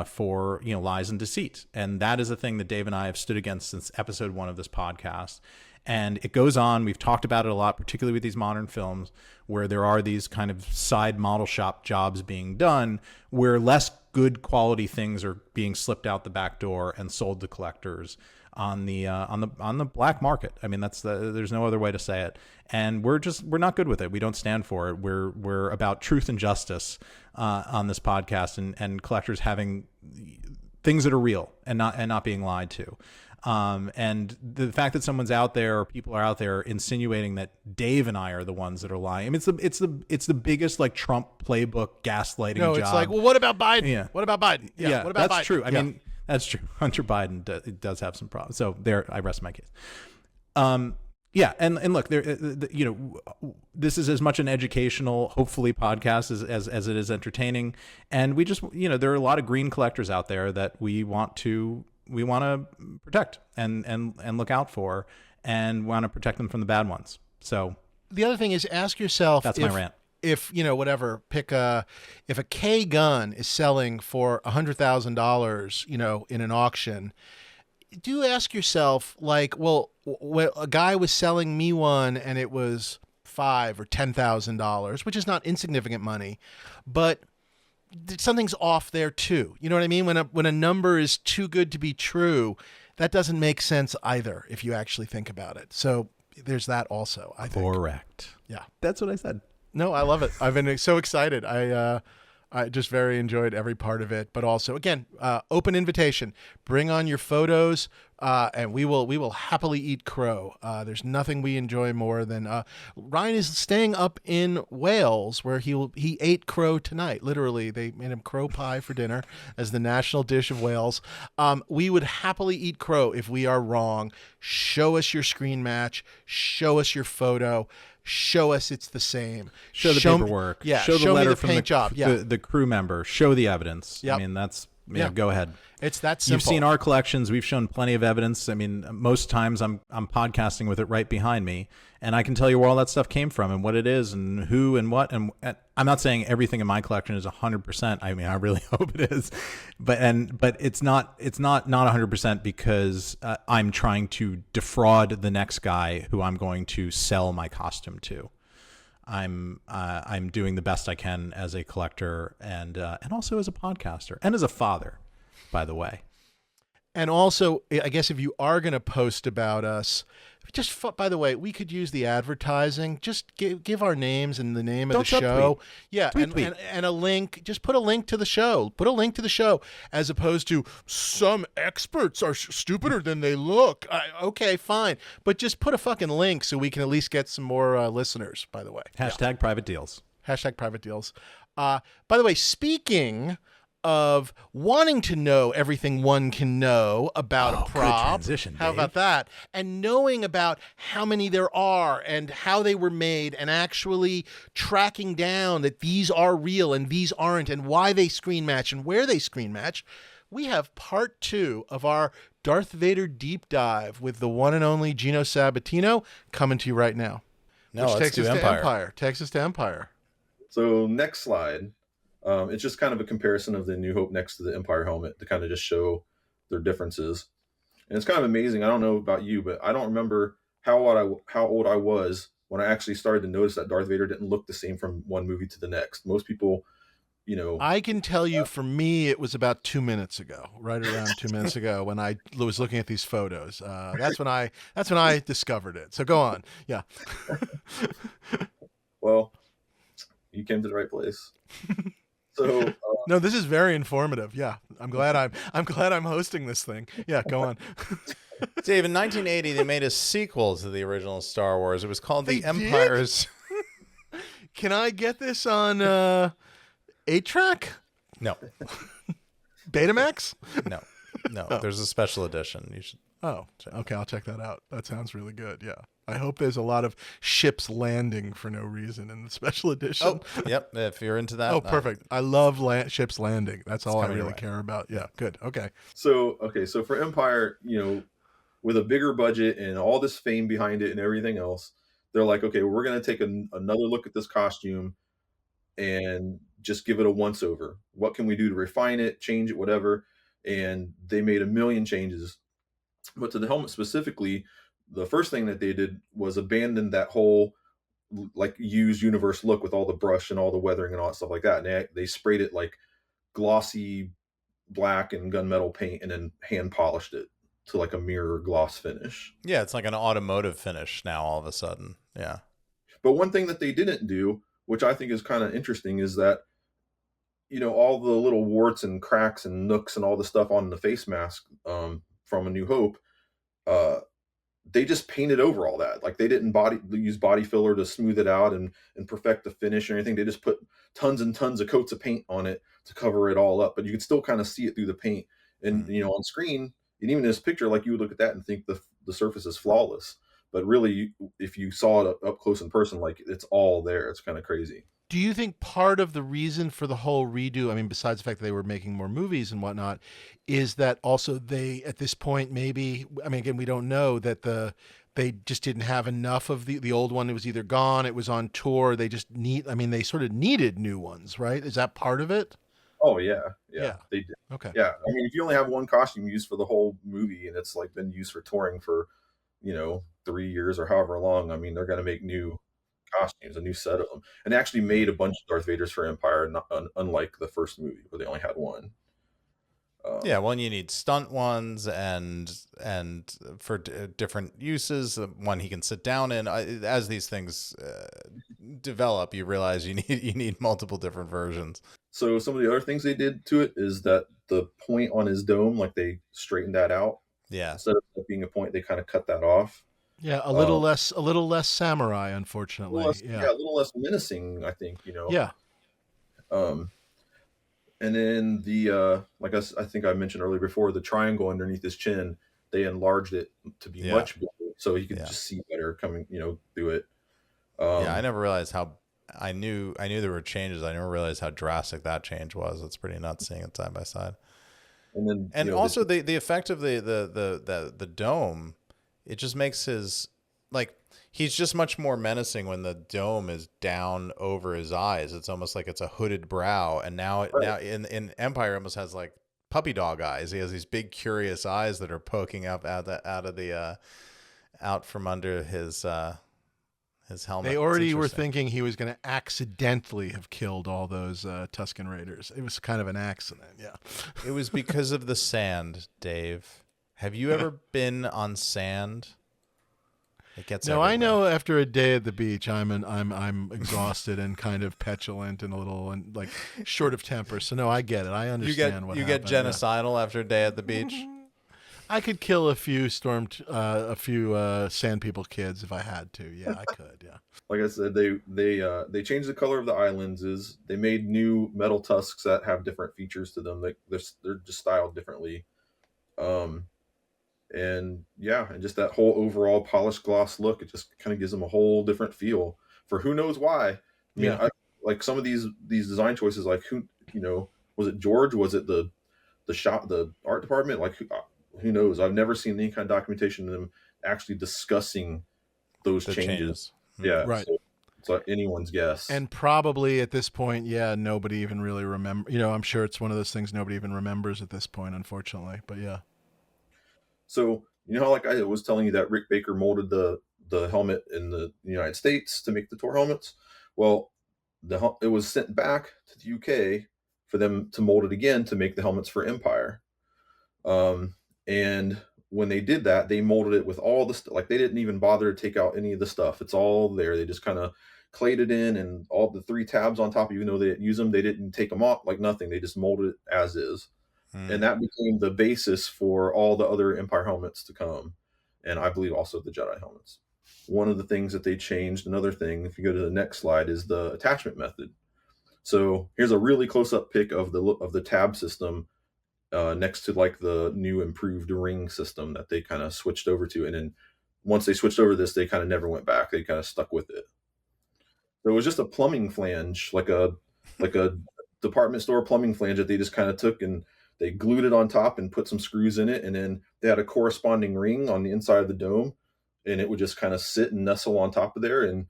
for lies and deceit. And that is a thing that Dave and I have stood against since episode 1 of this podcast. And it goes on. We've talked about it a lot, particularly with these modern films, where there are these kind of side model shop jobs being done, where less good quality things are being slipped out the back door and sold to collectors on the black market. I mean, there's no other way to say it. And we're not good with it. We don't stand for it. We're about truth and justice on this podcast, and collectors having things that are real and not being lied to. And the fact that someone's out there, or people are out there insinuating that Dave and I are the ones that are lying. I mean, it's the biggest like Trump playbook gaslighting job.
It's like, well, what about Biden?
Yeah.
What about Biden?
Yeah,
what about
that's
Biden?
true. I mean, that's true. Hunter Biden does have some problems. So there, I rest my case. Yeah, and look, this is as much an educational, hopefully, podcast as it is entertaining. And we just, there are a lot of green collectors out there that we want to protect and look out for, and want to protect them from the bad ones. So
the other thing is, ask yourself.
That's my rant.
If if a K gun is selling for $100,000, in an auction, do ask yourself, like, well, a guy was selling me one and it was $5,000 or $10,000, which is not insignificant money, but something's off there too. You know what I mean? When a number is too good to be true, that doesn't make sense either if you actually think about it. So there's that also, I think.
Correct.
Yeah.
That's what I said.
No, I love it. I've been so excited. I just very enjoyed every part of it. But also, again, open invitation. Bring on your photos, and we will happily eat crow. There's nothing we enjoy more than Ryan is staying up in Wales, where he ate crow tonight. Literally, they made him crow pie for dinner as the national dish of Wales. We would happily eat crow if we are wrong. Show us your screen match. Show us your photo. Show us it's the same.
Show the paperwork.
Yeah.
Show the letter from
paint job. Yeah.
the crew member. Show the evidence.
Yep.
I mean, that's go ahead.
It's that simple.
You've seen our collections. We've shown plenty of evidence. I mean, most times I'm podcasting with it right behind me, and I can tell you where all that stuff came from and what it is and who and what. And I'm not saying everything in my collection is 100%. I mean, I really hope it is, but it's not 100% because I'm trying to defraud the next guy who I'm going to sell my costume to. I'm doing the best I can as a collector and also as a podcaster and as a father, by the way.
And also, I guess if you are going to post about us, by the way, we could use the advertising. Just give our names and the name of the show.
Tweet.
Yeah, and a link. Just put a link to the show. Put a link to the show, as opposed to some experts are stupider than they look. Okay, fine, but just put a fucking link so we can at least get some more listeners. By the way,
# private deals.
# private deals. By the way, speaking of wanting to know everything one can know about a prop.
Good transition,
How
Dave.
about that? And knowing about how many there are and how they were made, and actually tracking down that these are real and these aren't, and why they screen match and where they screen match. We have part 2 of our Darth Vader deep dive with the one and only Gino Sabatino coming to you right now.
Which takes us to Empire.
Takes us to Empire.
So next slide. It's just kind of a comparison of the New Hope next to the Empire helmet to kind of just show their differences. And it's kind of amazing. I don't know about you, but I don't remember how old I was when I actually started to notice that Darth Vader didn't look the same from one movie to the next. Most people, you know,
I can tell you, for me, it was about 2 minutes ago, right around 2 minutes ago, when I was looking at these photos. That's when I discovered it. So go on. Yeah.
well, you came to the right place. So
No, this is very informative. Yeah, I'm glad I'm hosting this thing. Yeah, go on.
Dave, in 1980, they made a sequel to the original Star Wars. It was called
They
The Empire's.
Can I get this on 8-track?
No,
Betamax?
no. There's a special edition. You should.
Oh, okay. I'll check that out. That sounds really good. Yeah. I hope there's a lot of ships landing for no reason in the special edition.
Oh, yep. If you're into that.
Oh, perfect. I love ships landing. That's all I
coming your
really
way.
care about. Yeah, good. Okay.
so for Empire, with a bigger budget and all this fame behind it and everything else, they're like, okay, we're going to take another look at this costume and just give it a once over. What can we do to refine it, change it, whatever? And they made a million changes. But to the helmet specifically, the first thing that they did was abandon that whole like used universe look with all the brush and all the weathering and all that stuff like that. And they sprayed it like glossy black and gunmetal paint and then hand polished it to like a mirror gloss finish.
Yeah, it's like an automotive finish now all of a sudden. Yeah.
But one thing that they didn't do, which I think is kind of interesting, is that all the little warts and cracks and nooks and all the stuff on the face mask from A New Hope, uh, they just painted over all that. Like they didn't use body filler to smooth it out and perfect the finish or anything. They just put tons and tons of coats of paint on it to cover it all up. But you could still kind of see it through the paint. And on screen, and even in this picture, like you would look at that and think the surface is flawless. But really, if you saw it up close in person, like it's all there. It's kind of crazy.
Do you think part of the reason for the whole redo, I mean, besides the fact that they were making more movies and whatnot, is that also they, at this point, maybe, I mean, again, we don't know, that they just didn't have enough of the old one. It was either gone, it was on tour. They sort of needed new ones, right? Is that part of it?
Oh yeah. They did.
Okay.
Yeah, I mean, if you only have one costume used for the whole movie and it's like been used for touring for 3 years or however long, I mean, they're going to make new costumes, a new set of them, and they actually made a bunch of Darth Vaders for Empire, unlike the first movie where they only had one.
Yeah, well, you need stunt ones and for different uses. One he can sit down in. As these things develop, you realize you need multiple different versions.
So some of the other things they did to it is that the point on his dome, like they straightened that out.
Yeah.
Instead of it being a point, they kind of cut that off.
Yeah, a little less samurai, unfortunately.
A little less menacing, I think.
Yeah.
And then the like I think I mentioned earlier before, the triangle underneath his chin, they enlarged it to be much bigger, so he could just see better coming, through it.
I never realized how. I knew there were changes. I never realized how drastic that change was. It's pretty nuts seeing it side by side.
And then,
also the effect of the dome, it just makes his, like, he's just much more menacing when the dome is down over his eyes. It's almost like it's a hooded brow. And now in Empire, it almost has like puppy dog eyes. He has these big curious eyes that are poking up out from under his helmet.
They already were thinking he was going to accidentally have killed all those Tusken Raiders. It was kind of an accident. Yeah.
It was because of the sand, Dave. Have you ever been on sand? It gets everywhere.
I know after a day at the beach, I'm exhausted and kind of petulant and a little like short of temper. So no, I get it. I understand what happened.
You get genocidal after a day at the beach.
I could kill a few Sand People kids if I had to. Yeah, I could. Yeah.
Like I said, they changed the color of the eye lenses. They made new metal tusks that have different features to them. They're just styled differently. And just that whole overall polished gloss look, it just kind of gives them a whole different feel for who knows why. I mean, like some of these design choices, like was it George? Was it the art department? Like who knows? I've never seen any kind of documentation of them actually discussing those changes. Yeah,
right.
So it's like anyone's guess.
And probably at this point, nobody even really remember. I'm sure it's one of those things nobody even remembers at this point, unfortunately. But yeah.
So you know how like I was telling you that Rick Baker molded the helmet in the United States to make the Tor helmets? Well, it was sent back to the UK for them to mold it again to make the helmets for Empire. And when they did that, they molded it with all the like they didn't even bother to take out any of the stuff. It's all there. They just kind of clayed it in, and all the 3 tabs on top, even though they didn't use them, they didn't take them off, like nothing. They just molded it as is. And that became the basis for all the other Empire helmets to come. And I believe also the Jedi helmets. One of the things that they changed, another thing, if you go to the next slide, is the attachment method. So here's a really close-up pic of the tab system next to like the new improved ring system that they kind of switched over to. And then once they switched over this, they kind of never went back. They kind of stuck with it. So it was just a plumbing flange, like a department store plumbing flange that they just kind of took and they glued it on top and put some screws in it, and then they had a corresponding ring on the inside of the dome, and it would just kind of sit and nestle on top of there. And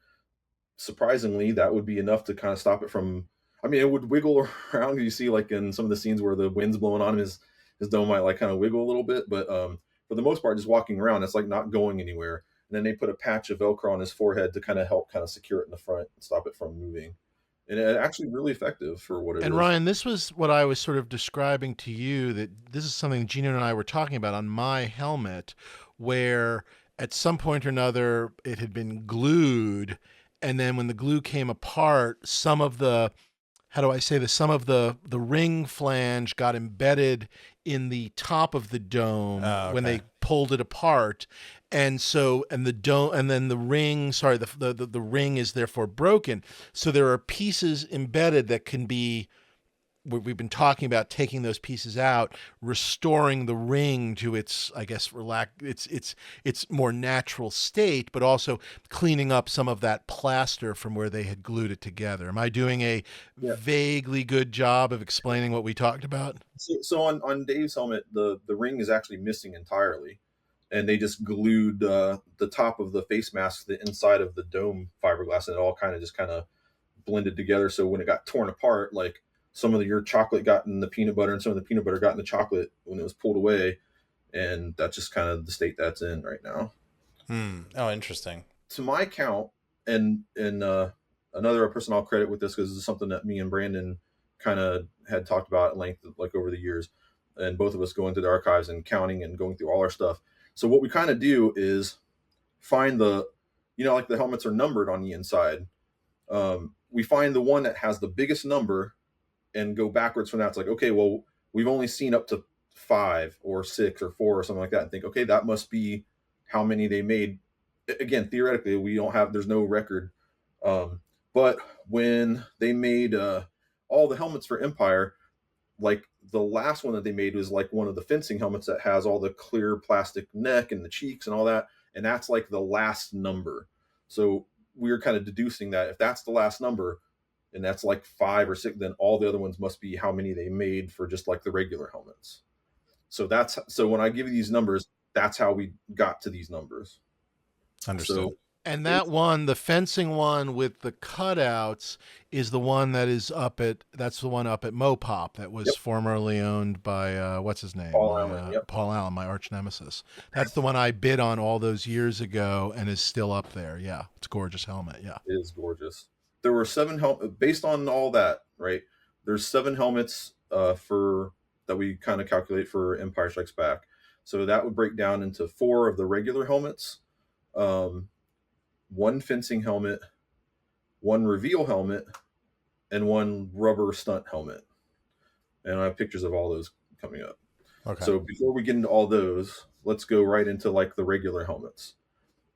surprisingly, that would be enough to kind of stop it from. I mean, it would wiggle around. You see, like in some of the scenes where the wind's blowing on him, his dome might like kind of wiggle a little bit, but for the most part, just walking around, it's like not going anywhere. And then they put a patch of Velcro on his forehead to kind of help kind of secure it in the front and stop it from moving. And it actually really effective for what it is.
And Ryan, this was what I was sort of describing to you, that this is something Gino and I were talking about on my helmet, where at some point or another it had been glued, and then when the glue came apart, some of the, how do I say this, some of the ring flange got embedded in the top of the dome when they pulled it apart. And so, and the dome, and then the ring, sorry, the ring is therefore broken. So there are pieces embedded that can be, we've been talking about taking those pieces out, restoring the ring to its, I guess, its more natural state, but also cleaning up some of that plaster from where they had glued it together. Am I doing a vaguely good job of explaining what we talked about?
So on Dave's helmet, the ring is actually missing entirely. And they just glued the top of the face mask to the inside of the dome fiberglass, and it all kind of blended together. So when it got torn apart, like some of your chocolate got in the peanut butter and some of the peanut butter got in the chocolate when it was pulled away. And that's just kind of the state that's in right now.
Oh, interesting.
To my count, and another person I'll credit with this, because this is something that me and Brandon kind of had talked about at length, like over the years, and both of us going through the archives and counting and going through all our stuff. So what we kind of do is find like the helmets are numbered on the inside. We find the one that has the biggest number and go backwards from that. It's like, okay, well, we've only seen up to 5 or 6 or 4 or something like that, and think, okay, that must be how many they made. Again, theoretically, there's no record. But when they made all the helmets for Empire, like the last one that they made was like one of the fencing helmets that has all the clear plastic neck and the cheeks and all that. And that's like the last number. So we were kind of deducing that if that's the last number and that's like 5 or 6, then all the other ones must be how many they made for just like the regular helmets. So when I give you these numbers, that's how we got to these numbers.
Understood.
So,
and that one, the fencing one with the cutouts, is the one that is that's the one up at Mopop that was formerly owned by, what's his name?
Paul Allen.
Paul Allen, my arch nemesis. That's the one I bid on all those years ago and is still up there. Yeah, it's a gorgeous helmet. Yeah.
It is gorgeous. There were 7 helmets, based on all that, right? There's 7 helmets that we kind of calculate for Empire Strikes Back. So that would break down into 4 of the regular helmets, 1 fencing helmet, 1 reveal helmet, and 1 rubber stunt helmet. And I have pictures of all those coming up. Okay. So before we get into all those, let's go right into like the regular helmets.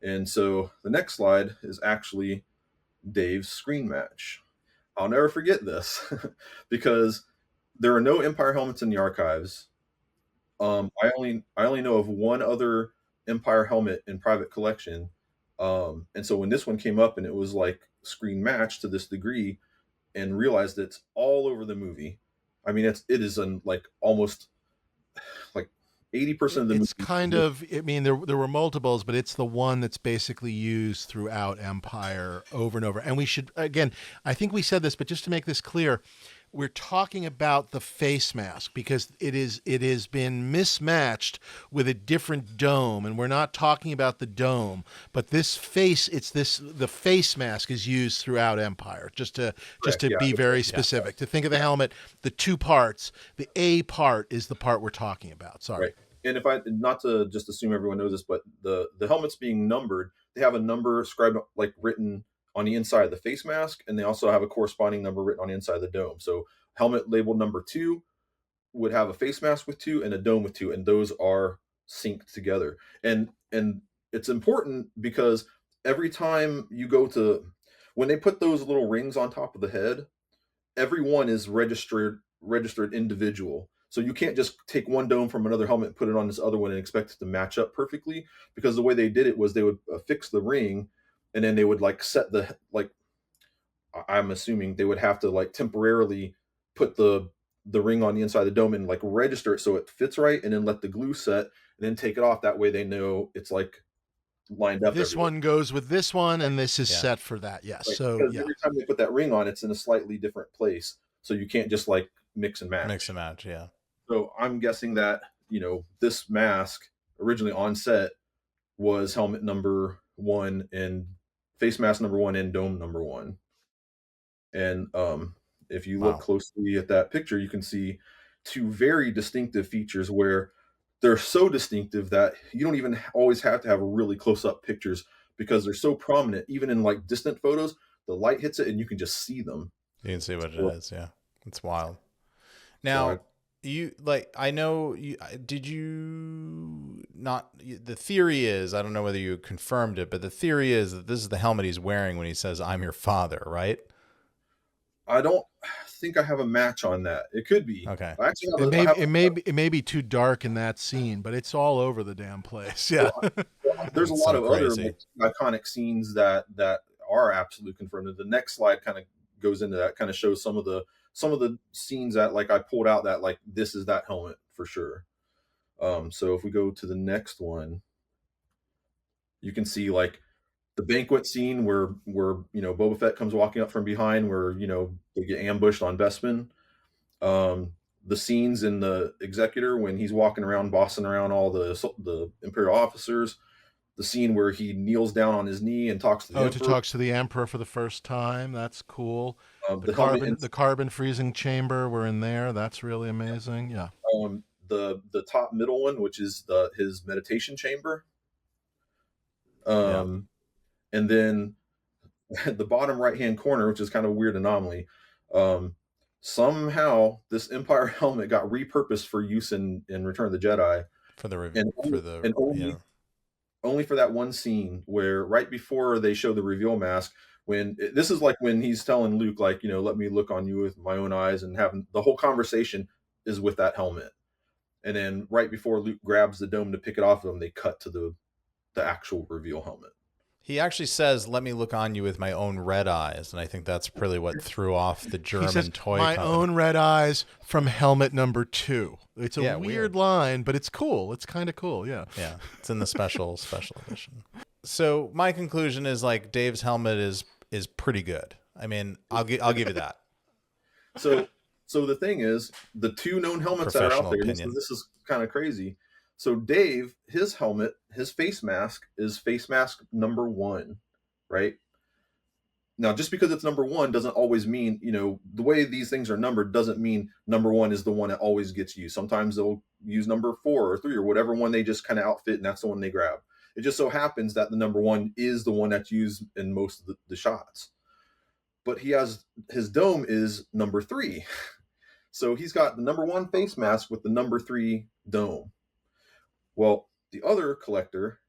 And so the next slide is actually Dave's screen match. I'll never forget this because there are no Empire helmets in the archives. I only know of 1 other Empire helmet in private collection. And so when this one came up and it was like screen match to this degree, and realized it's all over the movie. I mean, it is like almost like 80% of the movie.
It's kind of, I mean, there were multiples, but it's the one that's basically used throughout Empire over and over. And we should, again, I think we said this, but just to make this clear, we're talking about the face mask because it has been mismatched with a different dome, and we're not talking about the dome, but this face. The face mask is used throughout Empire. Just to
Yeah.
be very specific, to think of the helmet, the two parts. The A part is the part we're talking about. Sorry.
Right. And if I not to just assume everyone knows this, but the helmets being numbered, they have a number scribed like written on the inside of the face mask, and they also have a corresponding number written on the inside of the dome. So helmet labeled number 2 would have a face mask with 2 and a dome with 2, and those are synced together. And it's important because every time you go to when they put those little rings on top of the head, every one is registered individual. So you can't just take one dome from another helmet and put it on this other one and expect it to match up perfectly, because the way they did it was they would fix the ring, and then they would like set the like I'm assuming they would have to like temporarily put the ring on the inside of the dome and like register it so it fits right, and then let the glue set and then take it off. That way they know it's like lined up.
This one goes with this one, and this is set for that. Yes.
Right.
So
because every time they put that ring on, it's in a slightly different place. So you can't just like mix and match.
Yeah.
So I'm guessing that, this mask originally on set was helmet number 1 and face mask number 1 and dome number 1. And if you look closely at that picture, you can see 2 very distinctive features where they're so distinctive that you don't even always have to have really close up pictures, because they're so prominent. Even in like distant photos, the light hits it and you can just see them.
You can see what it is. Yeah. It's wild. Now, I know did you not, the theory is, I don't know whether you confirmed it, but the theory is that this is the helmet he's wearing when he says, "I'm your father," right?
I don't think I have a match on that. It could be.
Okay.
It may be too dark in that scene, but it's all over the damn place. Yeah.
There's a lot of other iconic scenes that are absolutely confirmed. The next slide kind of goes into that, kind of shows some of the scenes that like I pulled out that like this is that helmet for sure. So if we go to the next one, you can see like the banquet scene where Boba Fett comes walking up from behind, where they get ambushed on Bespin. The scenes in the Executor when he's walking around bossing around all the Imperial officers. The scene where he kneels down on his knee and talks to the Emperor.
Talks to the Emperor for the first time. That's cool. The carbon freezing chamber, we're in there. That's really amazing. Yeah.
The top middle one, which is his meditation chamber. And then the bottom right-hand corner, which is kind of a weird anomaly, somehow this Empire helmet got repurposed for use in Return of the Jedi. Only for that one scene where right before they show the reveal mask, this is like when he's telling Luke, like, let me look on you with my own eyes, and having the whole conversation is with that helmet. And then right before Luke grabs the dome to pick it off of him, they cut to the actual reveal helmet.
He actually says, "Let me look on you with my own red eyes," and I think that's really what threw off the German toy
company. My own red eyes from helmet number 2. It's a weird line, but it's cool. It's kind of cool, yeah.
Yeah, it's in the special edition. So my conclusion is like Dave's helmet is pretty good. I mean, I'll give you that.
So the thing is, the 2 known helmets that are out there. This is kind of crazy. So Dave, his helmet, his face mask is face mask number 1, right? Now, just because it's number 1 doesn't always mean, the way these things are numbered doesn't mean number 1 is the one that always gets used. Sometimes they'll use number 4 or 3 or whatever one they just kind of outfit, and that's the one they grab. It just so happens that the number 1 is the one that's used in most of the shots. But his dome is number 3. So he's got the number 1 face mask with the number 3 dome. Well, the other collector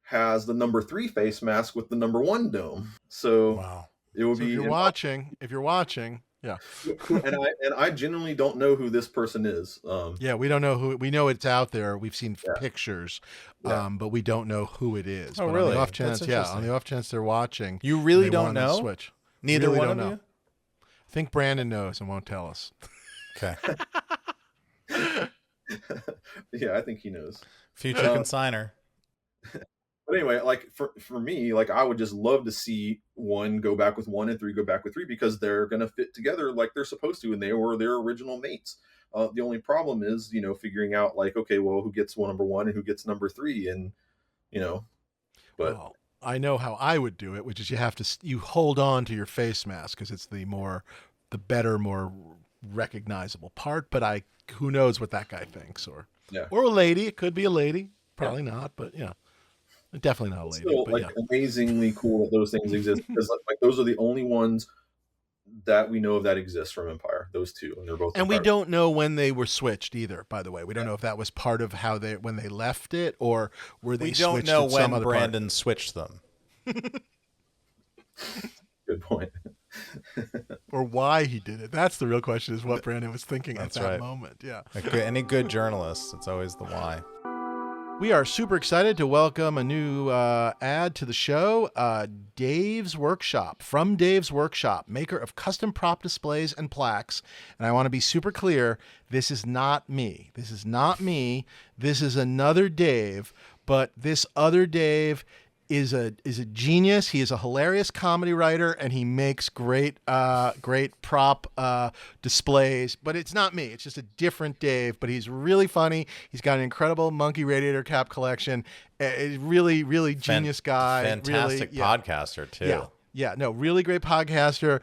has the number 3 face mask with the number 1 dome. So it will be.
If you're watching, yeah.
and I genuinely don't know who this person is.
We don't know who. We know it's out there. We've seen pictures, but we don't know who it is.
Oh,
but
really?
On the off chance they're watching,
you really don't know.
Switch.
Neither
really
one
don't
of
know.
you.
I think Brandon knows and won't tell us.
Okay.
Yeah, I think he knows.
Future consigner.
But anyway, like for me, like I would just love to see 1 go back with 1 and 3 go back with 3 because they're gonna fit together like they're supposed to, and they were their original mates. The only problem is, figuring out like, okay, well, who gets number 1 and who gets number 3, and you know, but
Well, I know how I would do it, which is you hold on to your face mask because it's the better, more recognizable part. But who knows what that guy thinks, or
yeah.
a lady. It could be a lady, probably not, but definitely not a lady.
Still,
but
like amazingly cool that those things exist because like those are the only ones that we know of that exist from Empire. Those 2, and they're both.
And we
incredible.
don't know when they were switched either. By the way, we don't know if that was part of when they left it, or were they?
We don't
switched
know
at some
when
other
Brandon switched them.
Good point.
or why he did it. That's the real question: is what Brandon was thinking at
That's
that
right.
moment. Yeah.
Any good journalist, it's always the why.
We are super excited to welcome a new ad to the show, Dave's Workshop. From Dave's Workshop, maker of custom prop displays and plaques. And I want to be super clear, this is not me. This is not me. This is another Dave, but this other Dave is a genius. He is a hilarious comedy writer, and he makes great prop displays. But it's not me. It's just a different Dave. But he's really funny. He's got an incredible monkey radiator cap collection. Really, really genius guy.
Fantastic
really,
podcaster too.
Yeah, no, really great podcaster.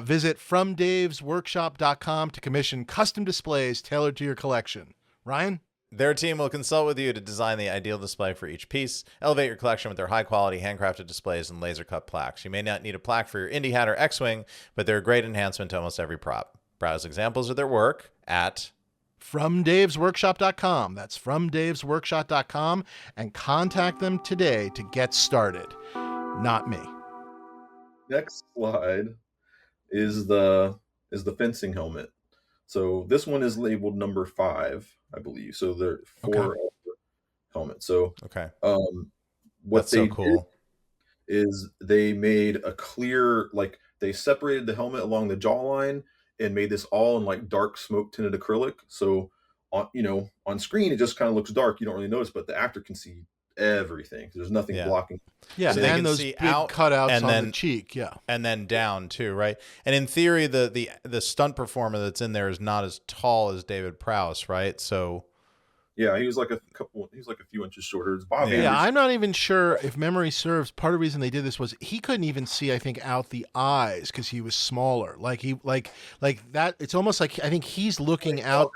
Visit FromDavesWorkshop.com to commission custom displays tailored to your collection. Ryan?
Their team will consult with you to design the ideal display for each piece. Elevate your collection with their high-quality handcrafted displays and laser-cut plaques. You may not need a plaque for your Indy hat or X-Wing, but they're a great enhancement to almost every prop. Browse examples of their work at
FromDavesWorkshop.com. That's FromDavesWorkshop.com, and contact them today to get started. Not me.
Next slide is the fencing helmet. So this one is labeled number 5, I believe. So there are 4 helmets. So
okay.
What
That's so cool
did is they made a clear, like they separated the helmet along the jawline and made this all in like dark smoke tinted acrylic. So on screen it just kind of looks dark. You don't really notice, but the actor can see everything. There's nothing blocking.
Yeah,
so
and those big cutouts on the cheek,
and then down too, right? And in theory, the stunt performer that's in there is not as tall as David Prowse, right? So,
yeah, he was like a few inches shorter. It's Bob Anderson.
Yeah, I'm not even sure if memory serves. Part of the reason they did this was he couldn't even see, I think, out the eyes because he was smaller. Like that. It's almost like I think he's looking out.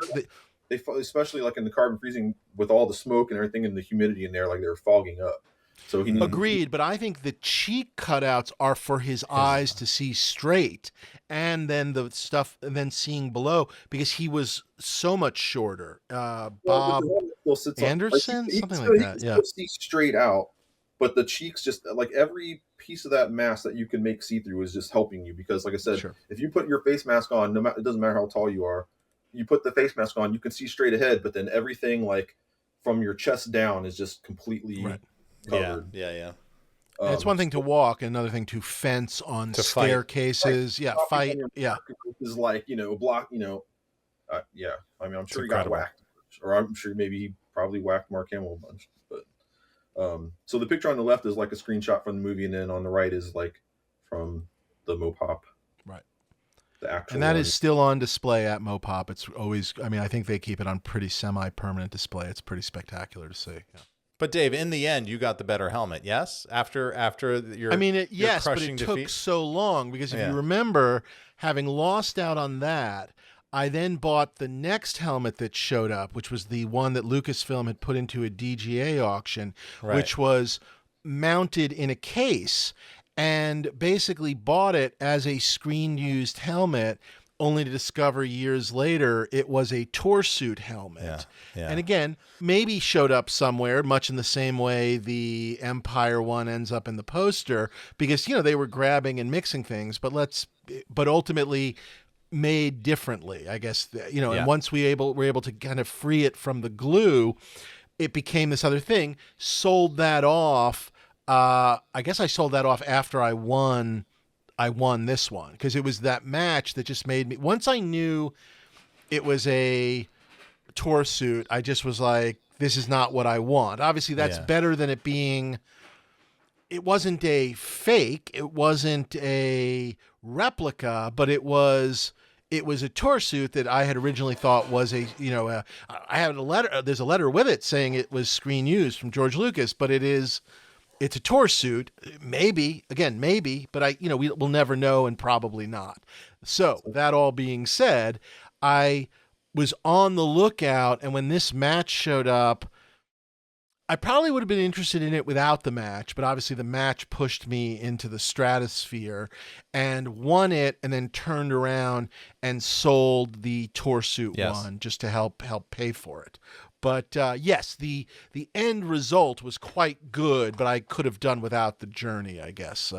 They especially like in the carbon freezing with all the smoke and everything and the humidity in there, like they're fogging up. So he
agreed, but I think the cheek cutouts are for his eyes to see straight, and then the stuff, and then seeing below because he was so much shorter. Bob Anderson, something like that. Yeah,
see straight out, but the cheeks just like every piece of that mask that you can make see through is just helping you because, like I said, if you put your face mask on, it doesn't matter how tall you are. You put the face mask on, you can see straight ahead, but then everything like from your chest down is just completely covered.
Yeah.
And it's one thing to walk, another thing to fence on staircases. Fight.
Is like block. Yeah. I mean, I'm sure he got whacked, or I'm sure maybe he probably whacked Mark Hamill a bunch. But so the picture on the left is like a screenshot from the movie, and then on the right is like from the Mopop.
Right.
The actual
and that is still on display at Mopop. It's always, I mean, I think they keep it on pretty semi-permanent display. It's pretty spectacular to see. Yeah.
But Dave, in the end, you got the better helmet, yes? After your,
I mean, yes, but
crushing
it took
defeat?
so long because if you remember, having lost out on that, I then bought the next helmet that showed up, which was the one that Lucasfilm had put into a DGA auction, which was mounted in a case, and basically bought it as a screen-used helmet, only to discover years later it was a torsuit helmet. And again, maybe showed up somewhere, much in the same way the Empire one ends up in the poster, because they were grabbing and mixing things, but ultimately made differently, I guess. And once were able to kind of free it from the glue, it became this other thing. Sold that off. I guess I sold that off after I won this one, because it was that match that just made me, once I knew it was a torsuit, I just was like, this is not what I want. Obviously that's better than it being it wasn't a fake, it wasn't a replica, but it was a tour suit that I had originally thought was I had a letter. There's a letter with it saying it was screen used from George Lucas, but it's a tour suit. Maybe, but we'll never know, and probably not. So that all being said, I was on the lookout, and when this match showed up, I probably would have been interested in it without the match, but obviously the match pushed me into the stratosphere and won it, and then turned around and sold the tour suit one just to help pay for it. But yes, the end result was quite good, but I could have done without the journey, I guess.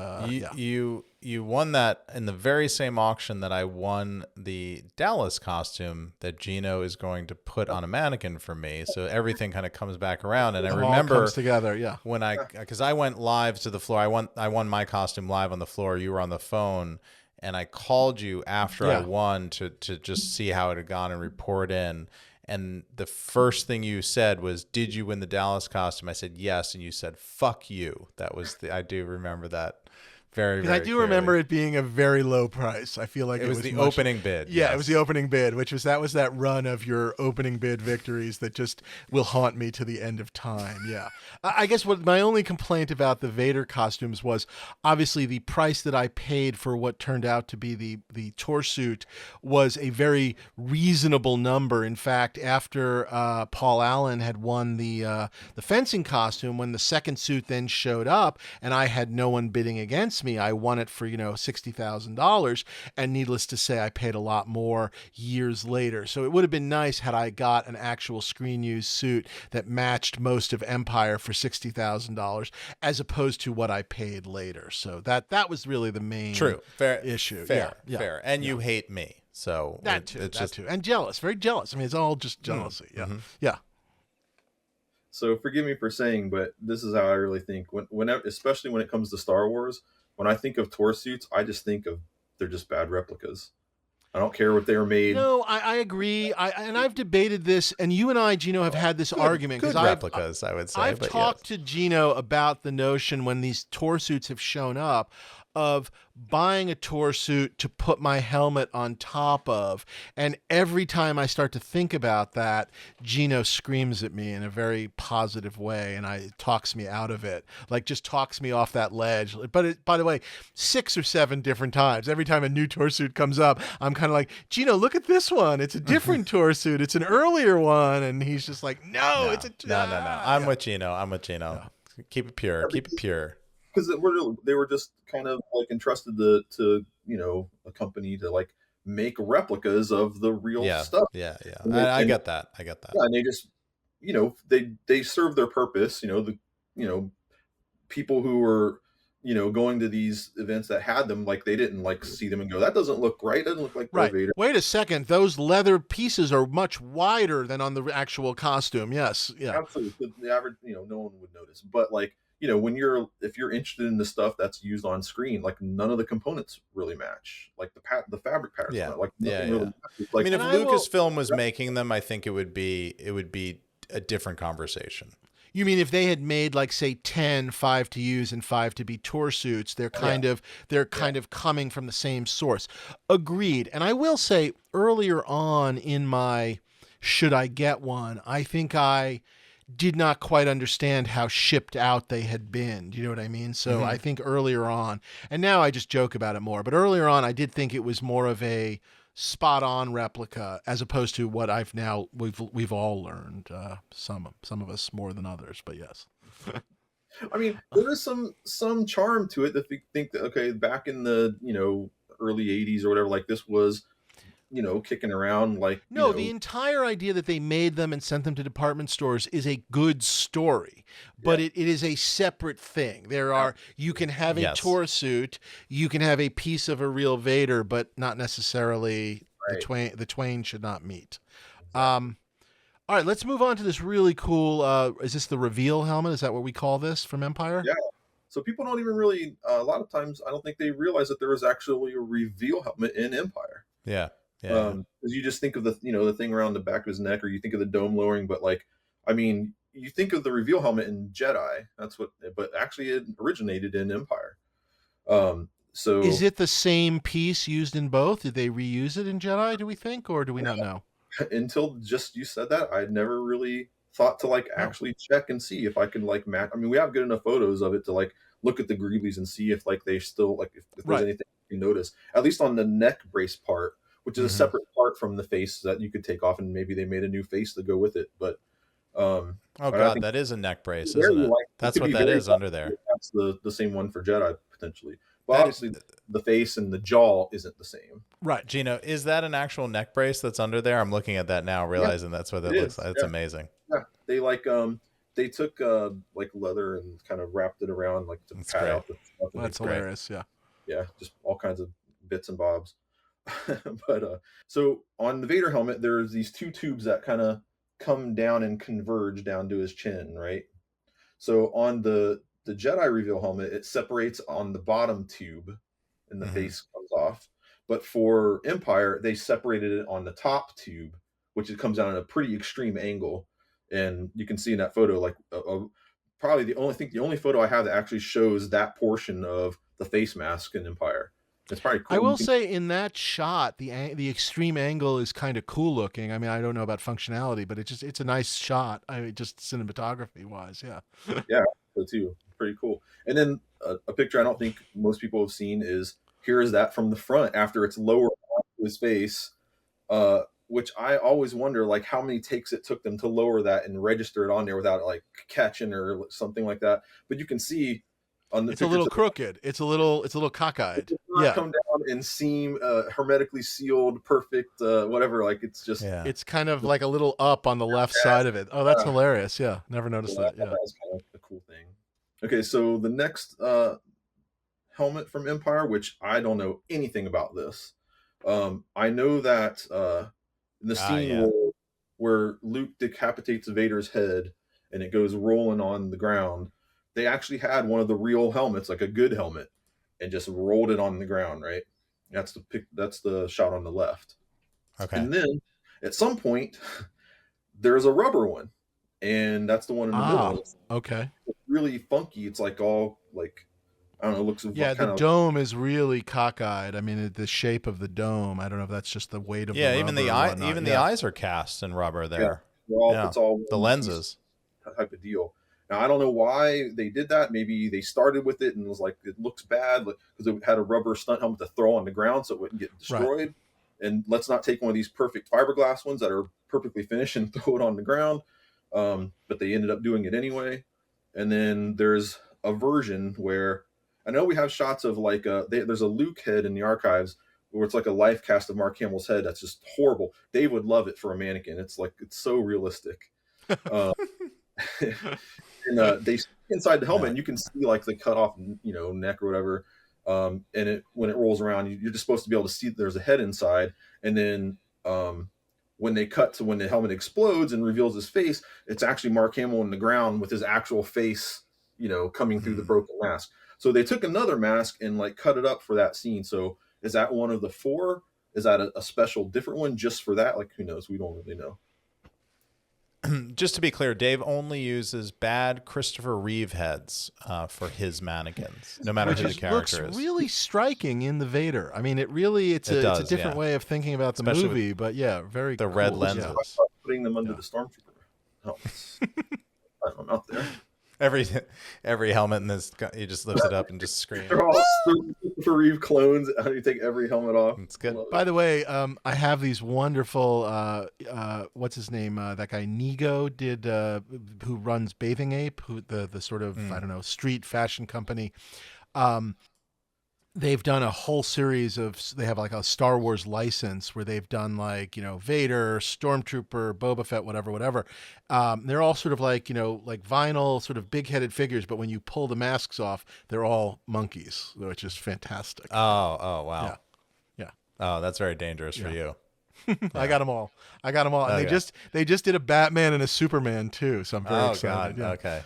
You won that in the very same auction that I won the Dallas costume that Gino is going to put on a mannequin for me. So everything kind of comes back around. And I remember
all comes together, yeah.
When because I went live to the floor. I won my costume live on the floor. You were on the phone, and I called you after I won to just see how it had gone and report in. And the first thing you said was, "Did you win the Dallas costume?" I said, "Yes." And you said, "Fuck you." That was I do remember that very, very
I do remember it being a very low price. I feel like
it was the opening bid.
Yeah,
yes.
It was the opening bid, that was that run of your opening bid victories that just will haunt me to the end of time. Yeah. I guess what my only complaint about the Vader costumes was obviously the price that I paid for what turned out to be the tour suit was a very reasonable number. In fact, after Paul Allen had won the fencing costume, when the second suit then showed up and I had no one bidding against me, I won it for $60,000, and needless to say, I paid a lot more years later. So it would have been nice had I got an actual screen used suit that matched most of Empire for $60,000, as opposed to what I paid later. So that was really the main issue.
Fair. And you hate me, so
that too, and jealous, very jealous. I mean, it's all just jealousy. Yeah.
So forgive me for saying, but this is how I really think. Whenever, especially when it comes to Star Wars, when I think of tour suits, I just think of they're just bad replicas. I don't care what they were made.
No, I agree. And I've debated this, and you and I, Gino, have had this argument.
Good replicas, I would say.
I've talked to Gino about the notion when these tour suits have shown up of buying a tour suit to put my helmet on top of. And every time I start to think about that, Gino screams at me in a very positive way, and it talks me out of it, like just talks me off that ledge. But by the way, 6 or 7 different times, every time a new tour suit comes up, I'm kind of like, Gino, look at this one. It's a different tour suit. It's an earlier one. And he's just like, no.
No. I'm with Gino. Yeah. Keep it pure. Keep it pure.
Because they were just kind of like entrusted to a company to like make replicas of the real stuff.
Yeah. I get that.
Yeah, and they just they serve their purpose. The people who were going to these events that had them, like they didn't like see them and go, that doesn't look right. It doesn't look like Darth Vader.
Wait a second, those leather pieces are much wider than on the actual costume. Yes, yeah,
absolutely. The average no one would notice, but like. If you're interested in the stuff that's used on screen, like none of the components really match. Like the fabric patterns, really matches. Like,
I mean, if Lucasfilm was making them, I think it would be a different conversation.
You mean if they had made like say 10, 5 to use and 5 to be tour suits, they're kind of coming from the same source. Agreed. And I will say earlier on in my should I get one, I think I did not quite understand how shipped out they had been. Do you know what I mean? So I think earlier on, and now I just joke about it more, but earlier on I did think it was more of a spot on replica as opposed to what we've all learned. Some of us more than others, but yes.
I mean, there is some charm to it that we think that, okay, back in the, early 80s or whatever, like this was, kicking around like...
No, the entire idea that they made them and sent them to department stores is a good story, but it is a separate thing. You can have a tour suit, you can have a piece of a real Vader, but not necessarily the twain should not meet. All right, let's move on to this really cool, is this the reveal helmet? Is that what we call this from Empire?
Yeah. So people don't even really, a lot of times, I don't think they realize that there was actually a reveal helmet in Empire.
Yeah.
Because you just think of the thing around the back of his neck, or you think of the dome lowering, but like, I mean, you think of the reveal helmet in Jedi. That's what, but actually it originated in Empire. So
is it the same piece used in both? Did they reuse it in Jedi, do we think, or do we not know?
until just you said that, I'd never really thought to like actually check and see if I can like match. I mean, we have good enough photos of it to like look at the greeblies and see if like they still like if there's anything you notice, at least on the neck brace part, which is a separate part from the face that you could take off, and maybe they made a new face to go with it. But
oh god, that is a neck brace, isn't it? That's what that is under there.
That's the same one for Jedi potentially. But obviously the face and the jaw isn't the same.
Right. Gino, is that an actual neck brace that's under there? I'm looking at that now, realizing that's what that looks like. It's amazing.
Yeah. They like they took like leather and kind of wrapped it around like to pad out the stuff.
That's hilarious, yeah.
Yeah, just all kinds of bits and bobs. But so on the Vader helmet, there's these two tubes that kind of come down and converge down to his chin, right? So on the Jedi reveal helmet, it separates on the bottom tube and the face comes off. But for Empire, they separated it on the top tube, which it comes down at a pretty extreme angle. And you can see in that photo, like probably the only photo I have that actually shows that portion of the face mask in Empire. It's probably cool.
I will say in that shot, the extreme angle is kind of cool looking. I mean, I don't know about functionality, but it's a nice shot. I mean, just cinematography wise, yeah.
Yeah, so too. Pretty cool. And then a picture I don't think most people have seen is here is that from the front after it's lowered onto his face, which I always wonder like how many takes it took them to lower that and register it on there without like catching or something like that. But you can see on the
it's a little crooked. It's a little cockeyed.
Yeah, come down and seem hermetically sealed, perfect, whatever. Like it's just
it's kind of like a little up on the left side of it. Oh, that's hilarious. Yeah, never noticed that. Yeah,
that's kind of a cool thing. Okay, so the next helmet from Empire, which I don't know anything about this. I know that in the scene where Luke decapitates Vader's head and it goes rolling on the ground, they actually had one of the real helmets, like a good helmet, and just rolled it on the ground, right? That's the shot on the left.
Okay.
And then at some point, there's a rubber one. And that's the one in the middle.
Okay.
It's really funky. It's like all like I don't know. It looks
the dome is really cockeyed. I mean, the shape of the dome. I don't know if that's just the weight of the rubber.
Even the eyes are cast in rubber there.
It's all
the lenses
type of deal. Now I don't know why they did that. Maybe they started with it and was like it looks bad because it had a rubber stunt helmet to throw on the ground so it wouldn't get destroyed. Right. And let's not take one of these perfect fiberglass ones that are perfectly finished and throw it on the ground. But they ended up doing it anyway. And then there's a version where I know we have shots of like there's a Luke head in the archives where it's like a life cast of Mark Hamill's head that's just horrible. Dave would love it for a mannequin. It's so realistic. And they inside the helmet and you can see like the cut off neck or whatever. And when it rolls around, you're just supposed to be able to see that there's a head inside. And then when they cut to when the helmet explodes and reveals his face, it's actually Mark Hamill on the ground with his actual face, coming through the broken mask. So they took another mask and like cut it up for that scene. So is that one of the 4? Is that a special different one just for that? Like, who knows? We don't really know.
Just to be clear, Dave only uses bad Christopher Reeve heads for his mannequins, no matter who the character
looks
is.
Really striking in the Vader. I mean, it's a different way of thinking about the movie, but very
the
cool.
red lenses.
Yeah. Putting them under the stormtrooper helmets. I'm out there.
Every helmet in this, you just lift it up and just scream.
They're all Christopher Reeve clones. How do you take every helmet off?
It's good.
By the way, I have these wonderful. What's his name? That guy Nego did. Who runs Bathing Ape? Who the sort of I don't know street fashion company. They've done a whole series of. They have like a Star Wars license where they've done like Vader, Stormtrooper, Boba Fett, whatever. They're all sort of like like vinyl sort of big-headed figures, but when you pull the masks off, they're all monkeys, which is fantastic.
Oh wow.
Yeah.
Oh, that's very dangerous for you.
I got them all. And they just did a Batman and a Superman too, so I'm very excited.
God. Yeah. Okay.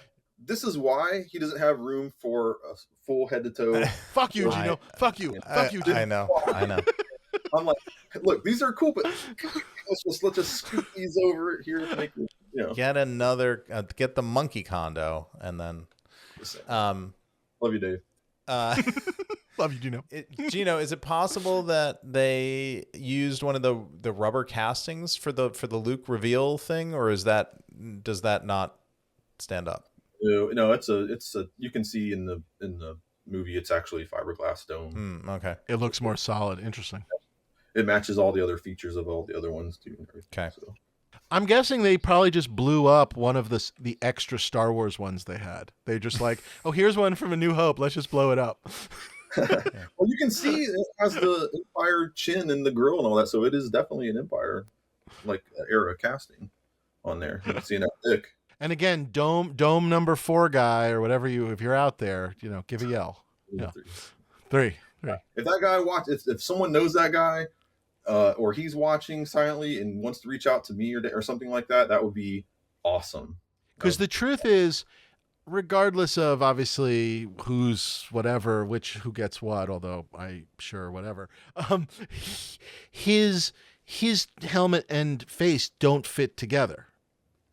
This is why he doesn't have room for a full head to toe.
Fuck you, Gino. Fuck you.
I know.
I'm like, look, these are cool, but let's just scoot these over here to make it,
Get another, get the monkey condo, and then,
love you, Dave.
Love you, Gino.
Gino, is it possible that they used one of the rubber castings for the Luke reveal thing, or does that not stand up?
No, it's a you can see in the movie it's actually fiberglass dome.
Okay.
It looks more solid. Interesting.
It matches all the other features of all the other ones too.
Okay.
So.
I'm guessing they probably just blew up one of the extra Star Wars ones they had. They just like, oh, here's one from A New Hope. Let's just blow it up.
Well, you can see it has the Empire chin and the grill and all that, so it is definitely an Empire like era casting on there. You can see that thick.
And again, dome number 4 guy or whatever if you're out there, give a yell. Yeah. 3.
If that guy if someone knows that guy, or he's watching silently and wants to reach out to me or something like that, that would be awesome.
Because the truth is, regardless of obviously who's whatever, who gets what, although whatever, his helmet and face don't fit together.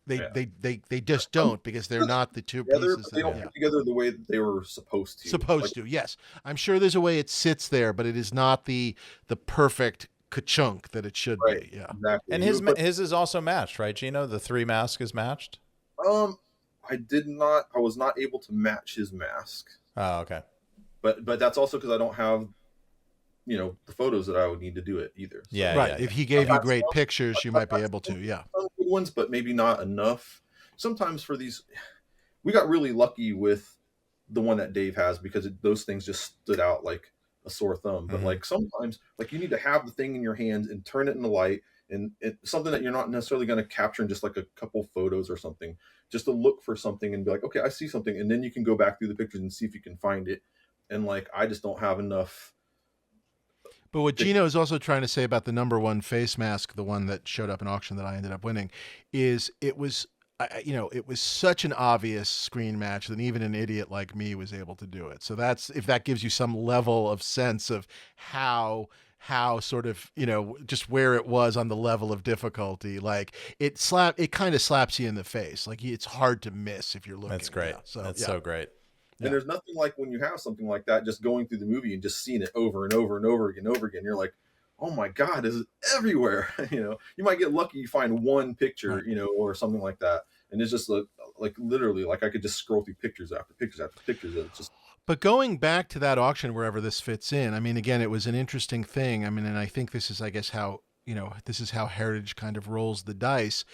They just don't, because they're not the two pieces.
They don't fit together the way that they were supposed to.
Yes. I'm sure there's a way it sits there, but it is not the perfect ka-chunk that it should be. Yeah.
Exactly.
And his is also matched, right, Gino? The 3 mask is matched?
I was not able to match his mask.
Oh, okay.
But that's also because I don't have the photos that I would need to do it either. So.
Yeah.
Right.
Yeah.
If he gave you great pictures, you might be able to. Yeah.
Some good ones, but maybe not enough. Sometimes for these, we got really lucky with the one that Dave has, because those things just stood out like a sore thumb. But like sometimes, like you need to have the thing in your hands and turn it in the light, and something that you're not necessarily going to capture in just like a couple photos or something, just to look for something and be like, okay, I see something, and then you can go back through the pictures and see if you can find it. And like, I just don't have enough.
But what Gino is also trying to say about the number 1 face mask, the one that showed up in auction that I ended up winning, is it was such an obvious screen match that even an idiot like me was able to do it. So if that gives you some level of sense of how sort of, just where it was on the level of difficulty, like it kind of slaps you in the face. Like it's hard to miss if you're looking.
That's great.
So
that's so great.
And there's nothing like when you have something like that, just going through the movie and just seeing it over and over and over again, You're like, oh my God, is it everywhere? You might get lucky, you find one picture,
right.
Or something like that. And it's just like literally, like I could just scroll through pictures after pictures after pictures. It's just.
But going back to that auction, wherever this fits in, I mean, again, it was an interesting thing. I mean, and I think this is, I guess, how Heritage kind of rolls the dice.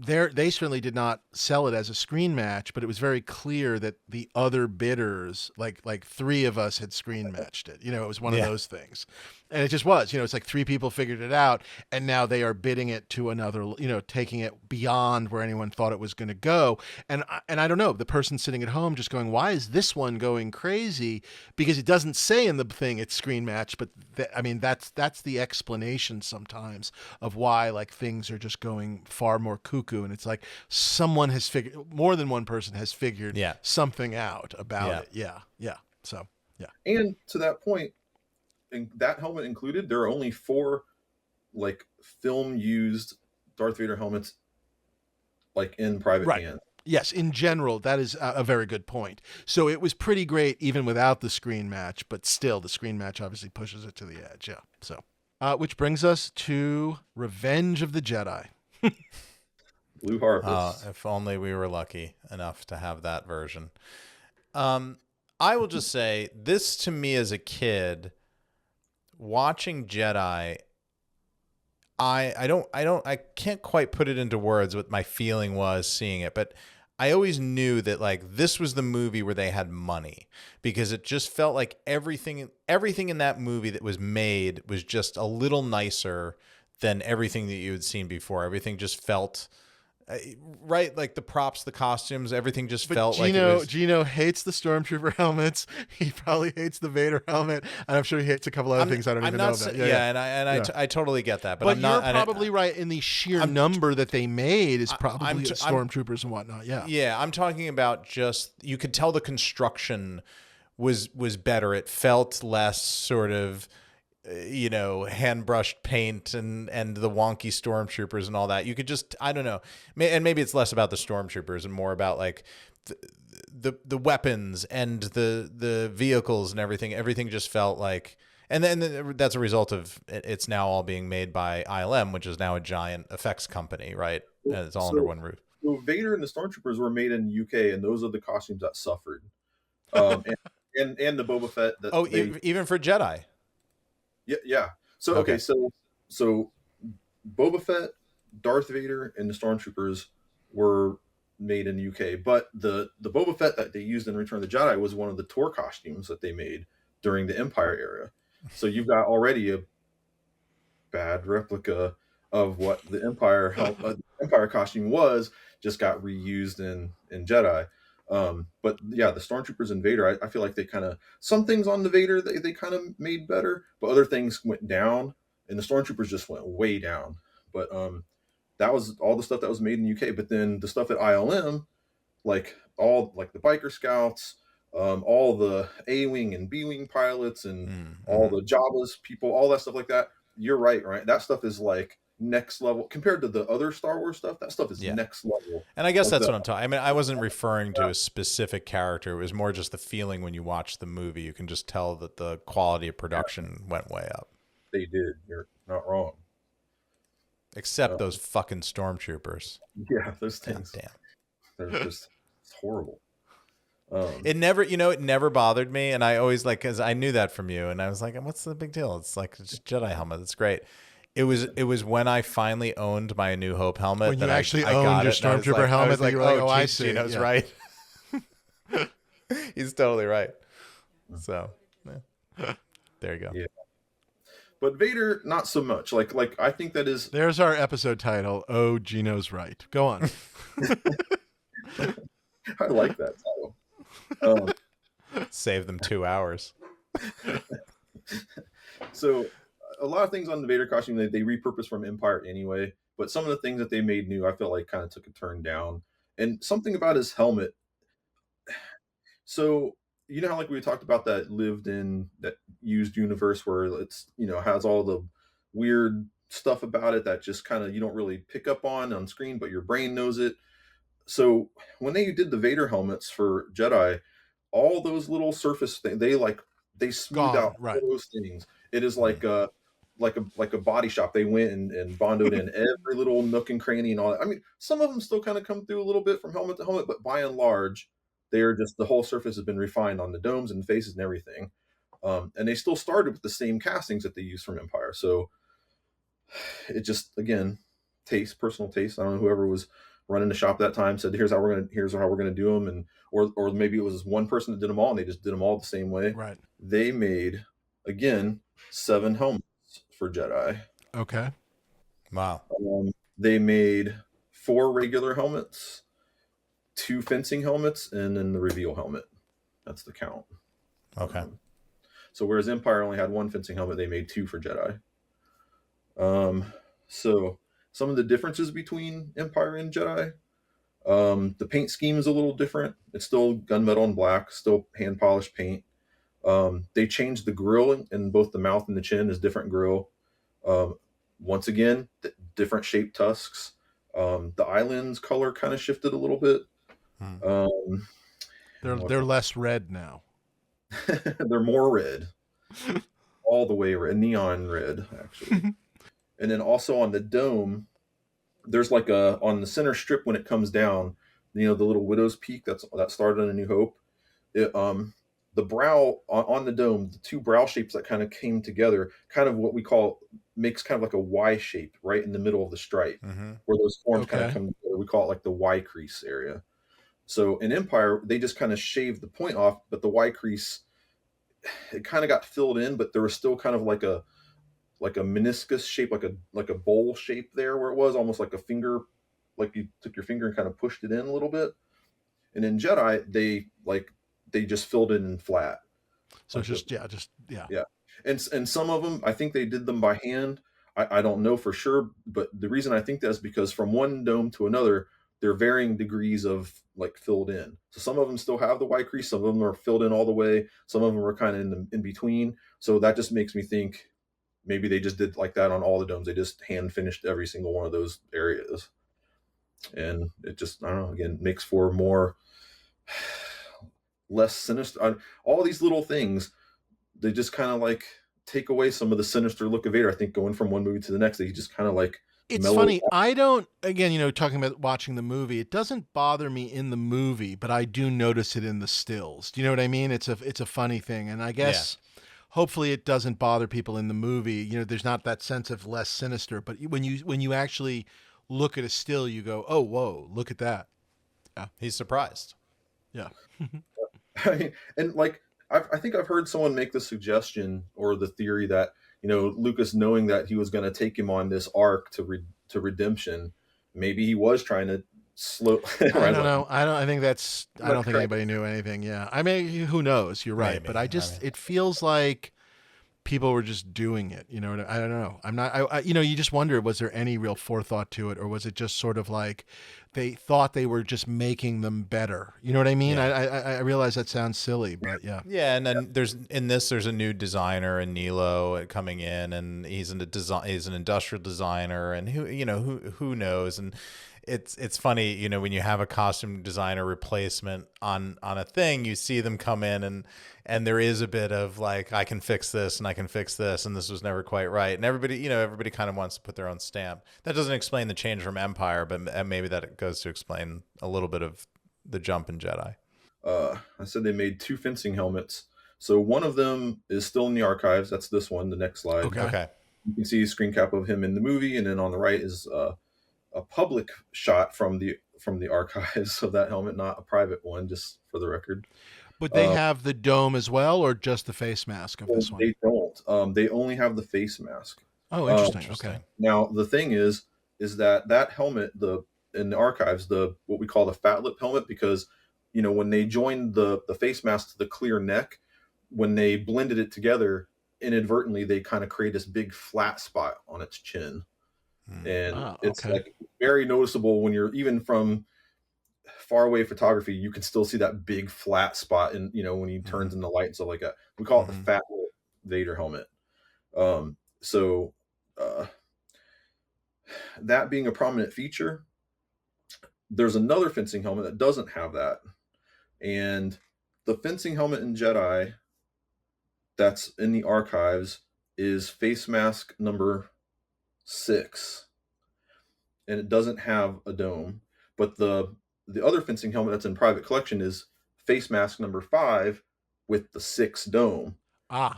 They certainly did not sell it as a screen match, but it was very clear that the other bidders, like 3 of us, had screen matched it. It was one of those things. And it just was, it's like 3 people figured it out, and now they are bidding it to another, taking it beyond where anyone thought it was going to go. And I don't know, the person sitting at home just going, why is this one going crazy? Because it doesn't say in the thing it's screen match, but that's the explanation sometimes of why like things are just going far more cuckoo. And it's like someone has figured, more than one person has figured something out about it. Yeah. So, yeah.
And to that point, and that helmet included, there are only 4 like film used Darth Vader helmets like in private hands.
Yes, in general, that is a very good point. So it was pretty great even without the screen match, but still the screen match obviously pushes it to the edge. Yeah. So, which brings us to Revenge of the Jedi.
Blue Harvest.
If only we were lucky enough to have that version. I will just say this, to me as a kid, watching Jedi, I can't quite put it into words what my feeling was seeing it, but I always knew that like this was the movie where they had money, because it just felt like everything in that movie that was made was just a little nicer than everything that you had seen before. Everything just felt right, like the props, the costumes, everything just felt like it was...
Gino hates the Stormtrooper helmets. He probably hates the Vader helmet, and I'm sure he hates a couple other things I don't even know about.
I totally get that, but
you're probably right in the sheer number that they made is probably Stormtroopers and whatnot.
Yeah, I'm talking about just, you could tell the construction was better. It felt less sort of
hand brushed paint and the wonky stormtroopers and all that. You could just, I don't know. And maybe it's less about the stormtroopers and more about like the weapons and the vehicles and everything. Everything just felt like, and then that's a result of it's now all being made by ILM, which is now a giant effects company, right? And it's all under one roof.
So Vader and the stormtroopers were made in the UK, and those are the costumes that suffered. And the Boba Fett.
Even for Jedi.
Yeah. So okay, so Boba Fett, Darth Vader, and the stormtroopers were made in the UK, but the Boba Fett that they used in Return of the Jedi was one of the tour costumes that they made during the Empire era. So you've got already a bad replica of what the Empire costume was, just got reused in Jedi. But yeah, the stormtroopers and Vader, I feel like they kind of, some things on the Vader they kind of made better, but other things went down, and the stormtroopers just went way down. But that was all the stuff that was made in the UK. But then the stuff at ILM, like the biker scouts, all the A-wing and B-wing pilots, and all the Jabba's people, all that stuff like that. You're right? That stuff is like next level compared to the other Star Wars stuff. That stuff is next level.
And I guess that's what I'm talking. I mean, I wasn't referring to a specific character. It was more just the feeling when you watch the movie. You can just tell that the quality of production went way up.
They did. You're not wrong.
Except those fucking stormtroopers.
Yeah, those things.
Damn.
They're just it's horrible.
It never bothered me, and I always because I knew that from you, and I was like, what's the big deal? It's like it's Jedi helmet. It's great. It was when I finally owned my A New Hope helmet. When you actually owned your stormtrooper helmet, that you were like, I see.
Gino's right.
He's totally right. So, there you go.
Yeah. But Vader, not so much. Like I think that is.
There's our episode title. Oh, Gino's right. Go on.
I like that title.
Save them 2 hours.
So a lot of things on the Vader costume they repurposed from Empire anyway, but some of the things that they made new I felt like kind of took a turn down. And something about his helmet. So you know how like we talked about that lived in that used universe where it's has all the weird stuff about it that just kind of you don't really pick up on screen, but your brain knows it. So when they did the Vader helmets for Jedi, all those little surface things they smoothed out all those things. It is like a body shop. They went and bondoed in every little nook and cranny and all that. I mean, some of them still kind of come through a little bit from helmet to helmet, but by and large, they are just the whole surface has been refined on the domes and faces and everything. And they still started with the same castings that they used from Empire. So it just again, personal taste. I don't know whoever was running the shop that time said, here's how we're gonna do them, and or maybe it was one person that did them all and they just did them all the same way.
Right.
They made again 7 helmets for Jedi.
Okay.
Wow.
They made 4 regular helmets, 2 fencing helmets, and then the reveal helmet. That's the count.
Okay.
So whereas Empire only had 1 fencing helmet, they made 2 for Jedi. So some of the differences between Empire and Jedi, the paint scheme is a little different. It's still gunmetal and black, still hand polished paint. They changed the grill in both the mouth and the chin is different grill. Once again, different shaped tusks. The island's color kind of shifted a little bit.
They're less red now.
They're more red, all the way red, neon red actually. And then also on the dome, there's like on the center strip when it comes down, the little widow's peak that started on A New Hope. The brow on the dome, the 2 brow shapes that kind of came together, kind of what we call makes kind of like a Y shape right in the middle of the stripe, where those forms kind of come together. We call it like the Y crease area. So in Empire, they just kind of shaved the point off, but the Y crease, it kind of got filled in, but there was still kind of like a meniscus shape, like a bowl shape there where it was almost like a finger, like you took your finger and kind of pushed it in a little bit. And in Jedi, they just filled it in flat.
So
like yeah. And some of them, I think they did them by hand. I don't know for sure, but the reason I think that is because from one dome to another, they're varying degrees of like filled in. So some of them still have the white crease, some of them are filled in all the way, some of them are kind of in between. So that just makes me think maybe they just did like that on all the domes. They just hand finished every single one of those areas, and it just, I don't know, again, makes for more less sinister. All these little things, they just kind of like take away some of the sinister look of Vader. I think going from one movie to the next, they just kind of like
It's
mellow
funny.
out.
I don't, again, talking about watching the movie, it doesn't bother me in the movie, but I do notice it in the stills. Do you know what I mean? It's a funny thing. And I guess hopefully it doesn't bother people in the movie. There's not that sense of less sinister, but when you actually look at a still, you go, oh, whoa, look at that.
Yeah. He's surprised.
Yeah.
And like, I think I've heard someone make the suggestion or the theory that, Lucas, knowing that he was going to take him on this arc to redemption, maybe he was trying to slow.
I don't know. I don't think anybody knew anything. Yeah. I mean, who knows? You're right.
Maybe.
But it feels like people were just doing it. I don't know. I'm not, you just wonder, was there any real forethought to it? Or was it just sort of like they thought they were just making them better? You know what I mean?
Yeah.
I realize that sounds silly, but yeah.
Yeah. And then there's a new designer in Nilo coming in, and he's an industrial designer, and who knows? And it's funny, when you have a costume designer replacement on a thing, you see them come in and there is a bit of like, I can fix this and I can fix this, and this was never quite right. And everybody kind of wants to put their own stamp. That doesn't explain the change from Empire, but maybe that goes to explain a little bit of the jump in Jedi.
I said they made 2 fencing helmets. So one of them is still in the archives. That's this one, the next slide.
Okay.
You can see a screen cap of him in the movie, and then on the right is a public shot from the archives of that helmet, not a private one, just for the record.
But they have the dome as well, or just the face mask of this one?
They don't. They only have the face mask.
Oh, interesting. Okay.
Now the thing is that helmet, in the archives, what we call the fat lip helmet, because when they joined the face mask to the clear neck, when they blended it together, inadvertently they kind of create this big flat spot on its chin. And it's like very noticeable when you're even from far away photography, you can still see that big flat spot in, when he turns in the light and stuff like that. We call it the fat Vader helmet. So that being a prominent feature, there's another fencing helmet that doesn't have that. And the fencing helmet in Jedi that's in the archives is face mask number 6, and it doesn't have a dome. But the other fencing helmet that's in private collection is face mask number 5 with the 6 dome.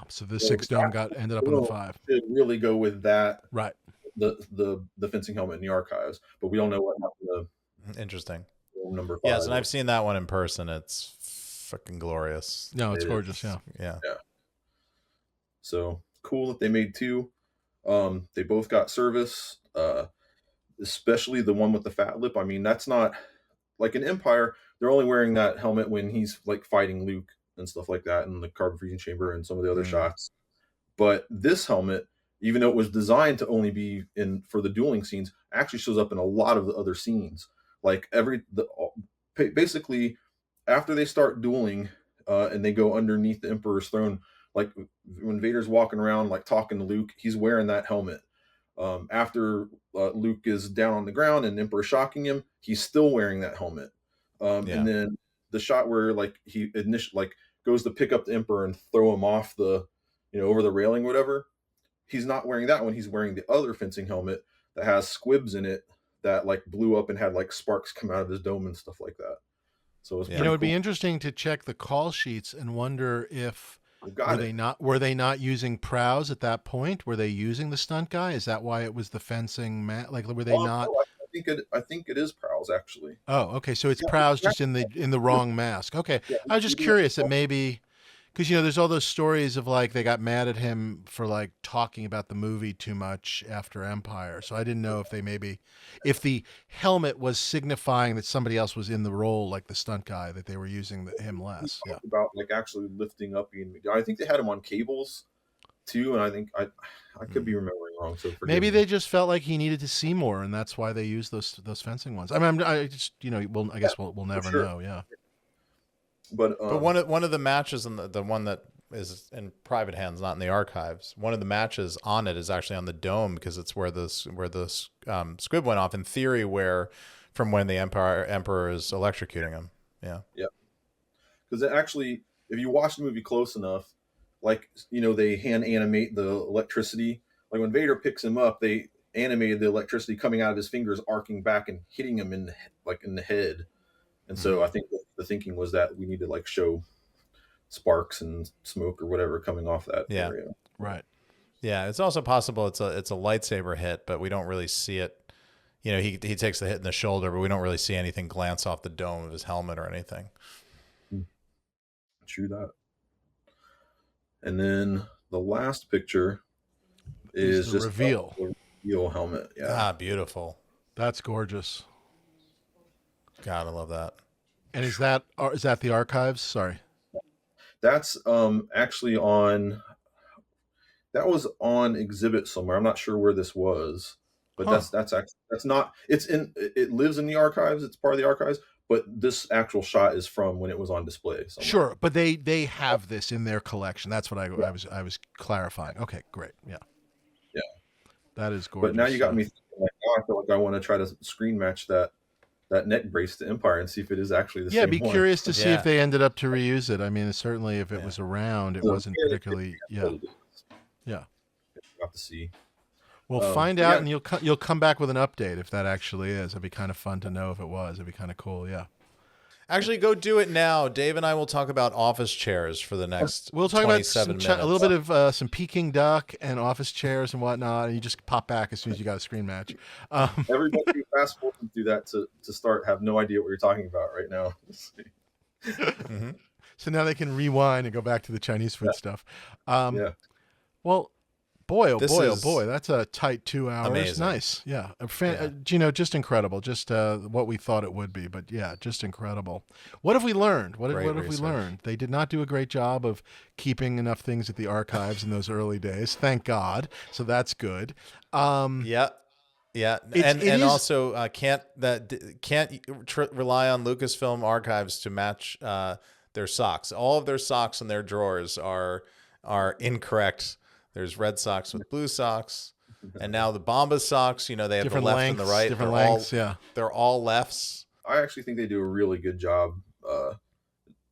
So the 6 dome ended up on the 5.
Should really go with that,
right?
The fencing helmet in the archives, but we don't know what happened to
Interesting.
number 5.
Yes, and I've seen that one in person. It's fucking glorious.
No, it's gorgeous.
Yeah.
So cool that they made 2. They both got service, especially the one with the fat lip. I mean, that's not like in Empire. They're only wearing that helmet when he's like fighting Luke and stuff like that in the carbon freezing chamber and some of the other shots. But this helmet, even though it was designed to only be in for the dueling scenes, actually shows up in a lot of the other scenes. Like basically after they start dueling and they go underneath the Emperor's throne, like when Vader's walking around like talking to Luke, he's wearing that helmet. After Luke is down on the ground and Emperor shocking him, he's still wearing that helmet. And then the shot where like he initially like goes to pick up the Emperor and throw him off the over the railing, whatever, he's not wearing that one. He's wearing the other fencing helmet that has squibs in it that like blew up and had like sparks come out of his dome and stuff like that. So it's
it'd be interesting to check the call sheets and wonder if were they not using prows at that point? Were they using the stunt guy? Is that why it was the fencing like were they not?
No, I think it is Prowls actually.
Oh, okay. So it's Prowls just in the wrong mask. Okay. Yeah, I was just curious that maybe because there's all those stories of like they got mad at him for like talking about the movie too much after Empire. So I didn't know if the helmet was signifying that somebody else was in the role, like the stunt guy, that they were using him less. Yeah.
About like actually lifting up. I think they had him on cables too, and I think I could be remembering wrong. So
maybe they just felt like he needed to see more, and that's why they used those fencing ones. I mean, I just we'll never know. Yeah.
But
one of the matches and the one that is in private hands, not in the archives. One of the matches on it is actually on the dome because it's where the squib went off. In theory, where from when the emperor is electrocuting him. Yeah.
Yeah. Because actually, if you watch the movie close enough, like, they hand animate the electricity. Like when Vader picks him up, they animated the electricity coming out of his fingers, arcing back and hitting him in the head. And so I think the thinking was that we need to like show sparks and smoke or whatever coming off that area.
Right.
Yeah, it's also possible it's a lightsaber hit, but we don't really see it. He takes the hit in the shoulder, but we don't really see anything glance off the dome of his helmet or anything.
True that. And then the last picture is
the
just
reveal.
The reveal helmet. Yeah.
Ah, beautiful.
That's gorgeous.
God, I love that.
And is that the archives? Sorry.
That's actually that was on exhibit somewhere. I'm not sure where this was, but it lives in the archives. It's part of the archives, but this actual shot is from when it was on display somewhere.
Sure, but they have this in their collection. That's what I was clarifying. Okay, great. Yeah.
Yeah.
That is gorgeous.
But now you got me thinking, like, now I feel like I want to try to screen match that neck brace to Empire and see if it is actually the same one.
Yeah, be curious to see if they ended up to reuse it. I mean, certainly if it was around, it wasn't particularly. Yeah.
Got to see.
We'll find out, and you'll come back with an update if that actually is. It'd be kind of fun to know if it was. It'd be kind of cool. Yeah.
Actually, go do it now. Dave and I will talk about office chairs for the next.
We'll talk about a little bit of some Peking duck and office chairs and whatnot, and you just pop back as soon as you got a screen match.
Everybody who fast forward through that to start have no idea what you're talking about right now.
So now they can rewind and go back to the Chinese food stuff. Well, boy, boy, that's a tight 2 hours.
Amazing.
Nice. Yeah. Gino, just incredible. Just what we thought it would be, but yeah, just incredible. What have we learned? What have we learned? They did not do a great job of keeping enough things at the archives in those early days. Thank God. So that's good.
Yeah. And also can't rely on Lucasfilm archives to match their socks. All of their socks in their drawers are incorrect. There's red socks with blue socks, and now the Bomba socks. They have
different
the left
lengths,
and the right.
Different lengths.
They're all lefts.
I actually think they do a really good job.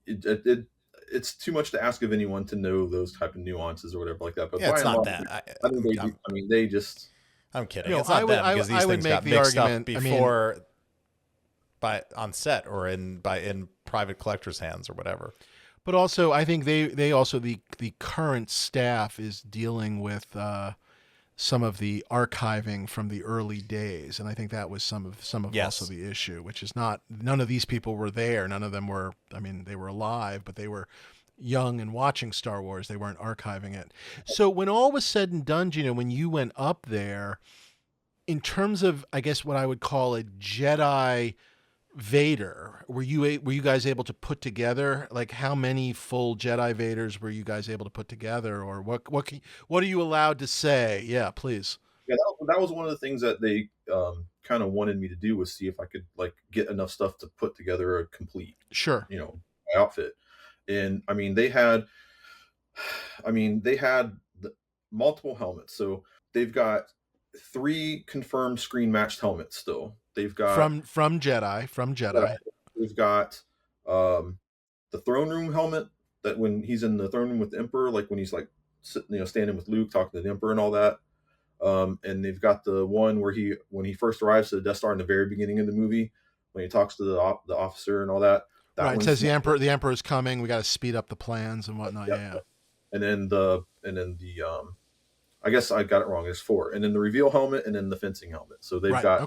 It's too much to ask of anyone to know those type of nuances or whatever like that. But
it's not that.
I think they do. I mean, they just.
I'm kidding. It's not them because these things got mixed up before, on set or in private collectors' hands or whatever.
But also, I think they also the current staff is dealing with some of the archiving from the early days, and I think that was some of also the issue, which is none of these people were there. None of them were. I mean, they were alive, but they were young and watching Star Wars. They weren't archiving it. So when all was said and done, Gino, when you went up there, in terms of, I guess, what I would call a Jedi Vader, were you guys able to put together, like, how many full Jedi Vaders were you guys able to put together, or what are you allowed to say? Yeah, please.
Yeah, that was one of the things that they kind of wanted me to do, was see if I could like get enough stuff to put together a complete outfit. And I mean, they had multiple helmets. So they've got 3 confirmed screen matched helmets still. They've got from Jedi. We've got the throne room helmet, that when he's in the throne room with the Emperor, like when he's like standing with Luke talking to the Emperor and all that. And they've got the one where when he first arrives to the Death Star in the very beginning of the movie, when he talks to the officer and all that.
Right, it says the Emperor's coming. We got to speed up the plans and whatnot. Yeah.
And then the I guess I got it wrong. There's 4, and then the reveal helmet, and then the fencing helmet. So they've got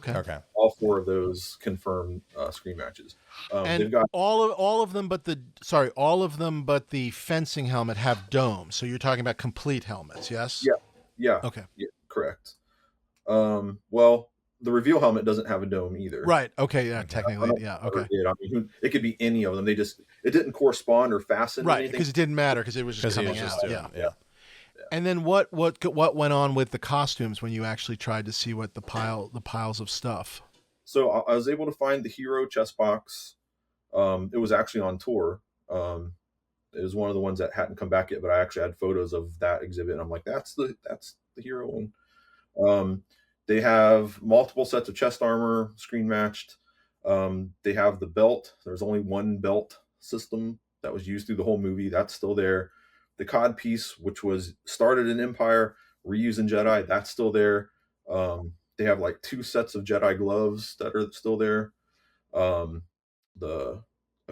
all 4 of those confirmed screen matches.
And they've got all of them, but the fencing helmet have domes. So you're talking about complete helmets, yes?
Yeah.
Okay.
Yeah, correct. Well, the reveal helmet doesn't have a dome either.
Right. Okay. Yeah. Technically. Yeah. Okay.
I mean, it could be any of them. It didn't correspond or fasten.
Right. Because it didn't matter, because it was just coming out.
Yeah.
And then what went on with the costumes when you actually tried to see what the piles of stuff?
So I was able to find the hero chest box. It was actually on tour. It was one of the ones that hadn't come back yet, but I actually had photos of that exhibit, and I'm like, that's the hero one. They have multiple sets of chest armor, screen matched. They have the belt. There's only one belt system that was used through the whole movie. That's still there. The cod piece, which was started in Empire, reused in Jedi, that's still there. They have like 2 sets of Jedi gloves that are still there. A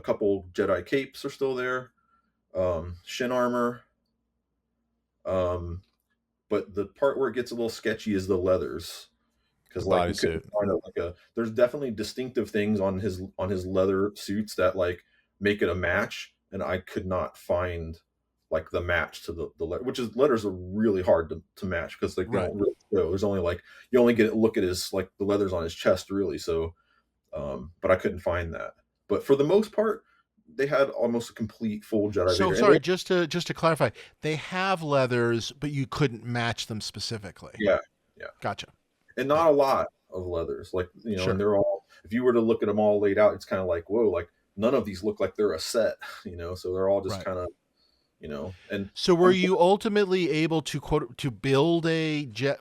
couple Jedi capes are still there. Shin armor. But the part where it gets a little sketchy is the leathers, because like you couldn't find there's definitely distinctive things on his leather suits that like make it a match, and I could not find like the match to the leather, which is leathers are really hard to match because like they don't really show. There's only like you only get a look at his like the leathers on his chest really, so but I couldn't find that. But for the most part, they had almost a complete full Jedi
So
Vader.
sorry, just to clarify, they have leathers, but you couldn't match them specifically.
Yeah,
gotcha.
And not a lot of leathers, like and they're all. If you were to look at them all laid out, it's kind of like whoa, like none of these look like they're a set, So they're all just kind of, And
so, were you ultimately able to build a jet?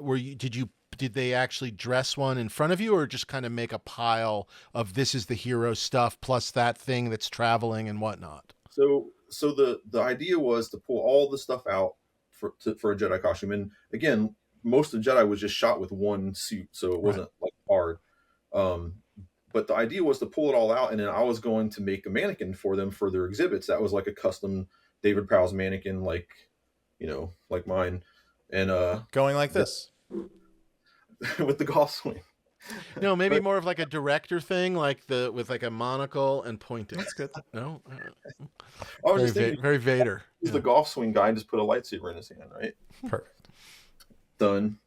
Did they actually dress one in front of you, or just kind of make a pile of this is the hero stuff plus that thing that's traveling and whatnot?
So the idea was to pull all the stuff out for a Jedi costume, and again, most of Jedi was just shot with one suit, so it wasn't like hard. But the idea was to pull it all out, and then I was going to make a mannequin for them for their exhibits. That was like a custom David Prowse mannequin, like like mine, and
going like this.
With the golf swing.
No, maybe more of like a director thing, like with like a monocle and pointing.
That's good.
No,
I was just thinking,
very Vader.
He's the golf swing guy and just put a lightsaber in his hand, right?
Perfect.
Done.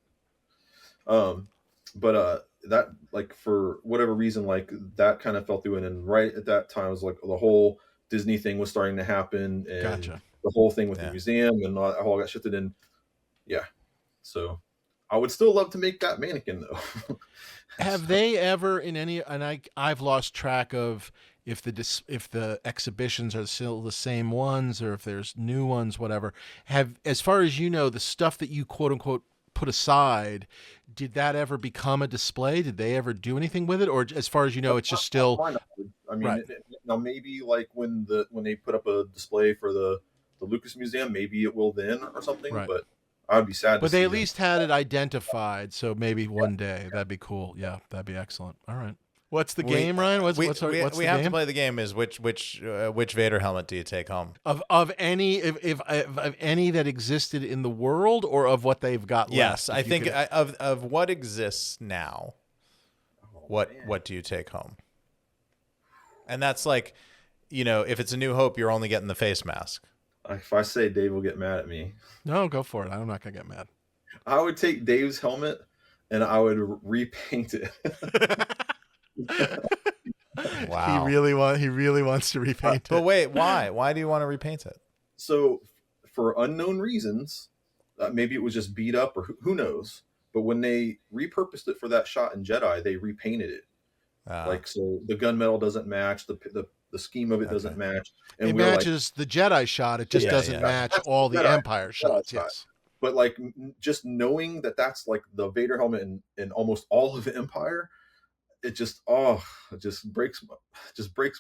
But that like for whatever reason, like that kind of fell through, and then right at that time it was like the whole Disney thing was starting to happen, and the whole thing with the museum and all got shifted in. Yeah, so. I would still love to make that mannequin though.
Have they ever in any? And I've lost track of if the exhibitions are still the same ones or if there's new ones, whatever. As far as you know, the stuff that you quote unquote put aside, did that ever become a display? Did they ever do anything with it, or as far as you know, it's just still?
I mean, now maybe like when they put up a display for the Lucas Museum, maybe it will then or something, but. I'd be sad.
But they at least had it identified, so maybe one day that'd be cool. Yeah, that'd be excellent. All right, what's the game, Ryan? What's the game?
We have to play the game. Is which Vader helmet do you take home?
Of any of any that existed in the world, or of what they've got left?
Yes, I think of what exists now. What do you take home? And that's like, if it's A New Hope, you're only getting the face mask.
If I say Dave will get mad at me.
No, go for it. I'm not going to get mad.
I would take Dave's helmet and I would repaint it.
Wow. He really wants to repaint it.
But wait, why? Why do you want to repaint it?
So for unknown reasons, maybe it was just beat up or who knows. But when they repurposed it for that shot in Jedi, they repainted it. Like, so the gunmetal doesn't match, the scheme of it doesn't match. And
it matches the Jedi shot. It just doesn't match all the Empire shots. Yes.
But like just knowing that that's like the Vader helmet in almost all of the Empire, it just breaks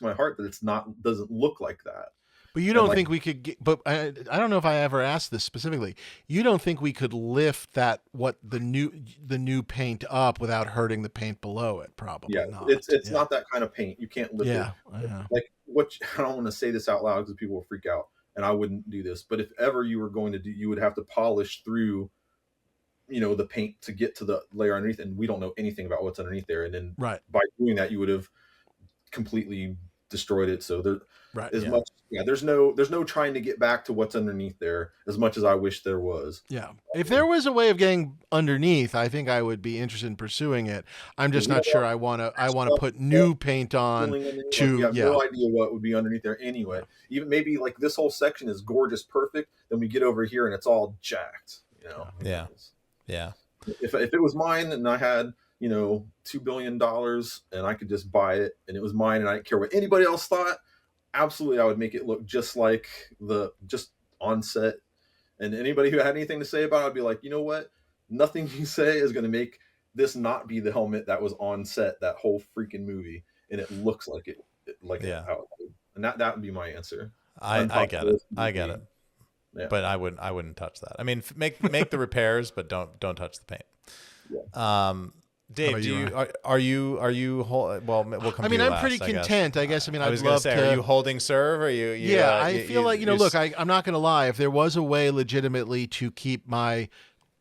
my heart that doesn't look like that.
But you don't think we could get, but I don't know if I ever asked this specifically. You don't think we could lift the new paint up without hurting the paint below it? Probably not.
It's not that kind of paint. You can't lift it.
Yeah.
Like I don't want to say this out loud because people will freak out, and I wouldn't do this. But if ever you were going to do, you would have to polish through, the paint to get to the layer underneath, and we don't know anything about what's underneath there. And then by doing that, you would have completely destroyed it. So there's no trying to get back to what's underneath there as much as I wish there was.
Yeah. If there was a way of getting underneath, I think I would be interested in pursuing it. I'm just not sure I want to put new paint on to
no idea what would be underneath there anyway. Even maybe like this whole section is gorgeous, perfect, then we get over here and it's all jacked,
Yeah.
If it was mine and I had $2 billion and I could just buy it and it was mine and I didn't care what anybody else thought, absolutely, I would make it look just like just on set. And anybody who had anything to say about it, I'd be like, you know what? Nothing you say is going to make this not be the helmet that was on set that whole freaking movie, and it looks like
Yeah.
and that would be my answer.
I get it. I get it.
Yeah.
But I wouldn't touch that. I mean, make the repairs, but don't touch the paint.
Yeah.
Dave, are you well, we'll come
I mean,
to you
I'm
last,
pretty content. I guess. I mean, I'd
was going
love
to say,
to.
are you holding serve? Or you
Yeah, I feel like, look, I'm not going to lie. If there was a way legitimately to keep my,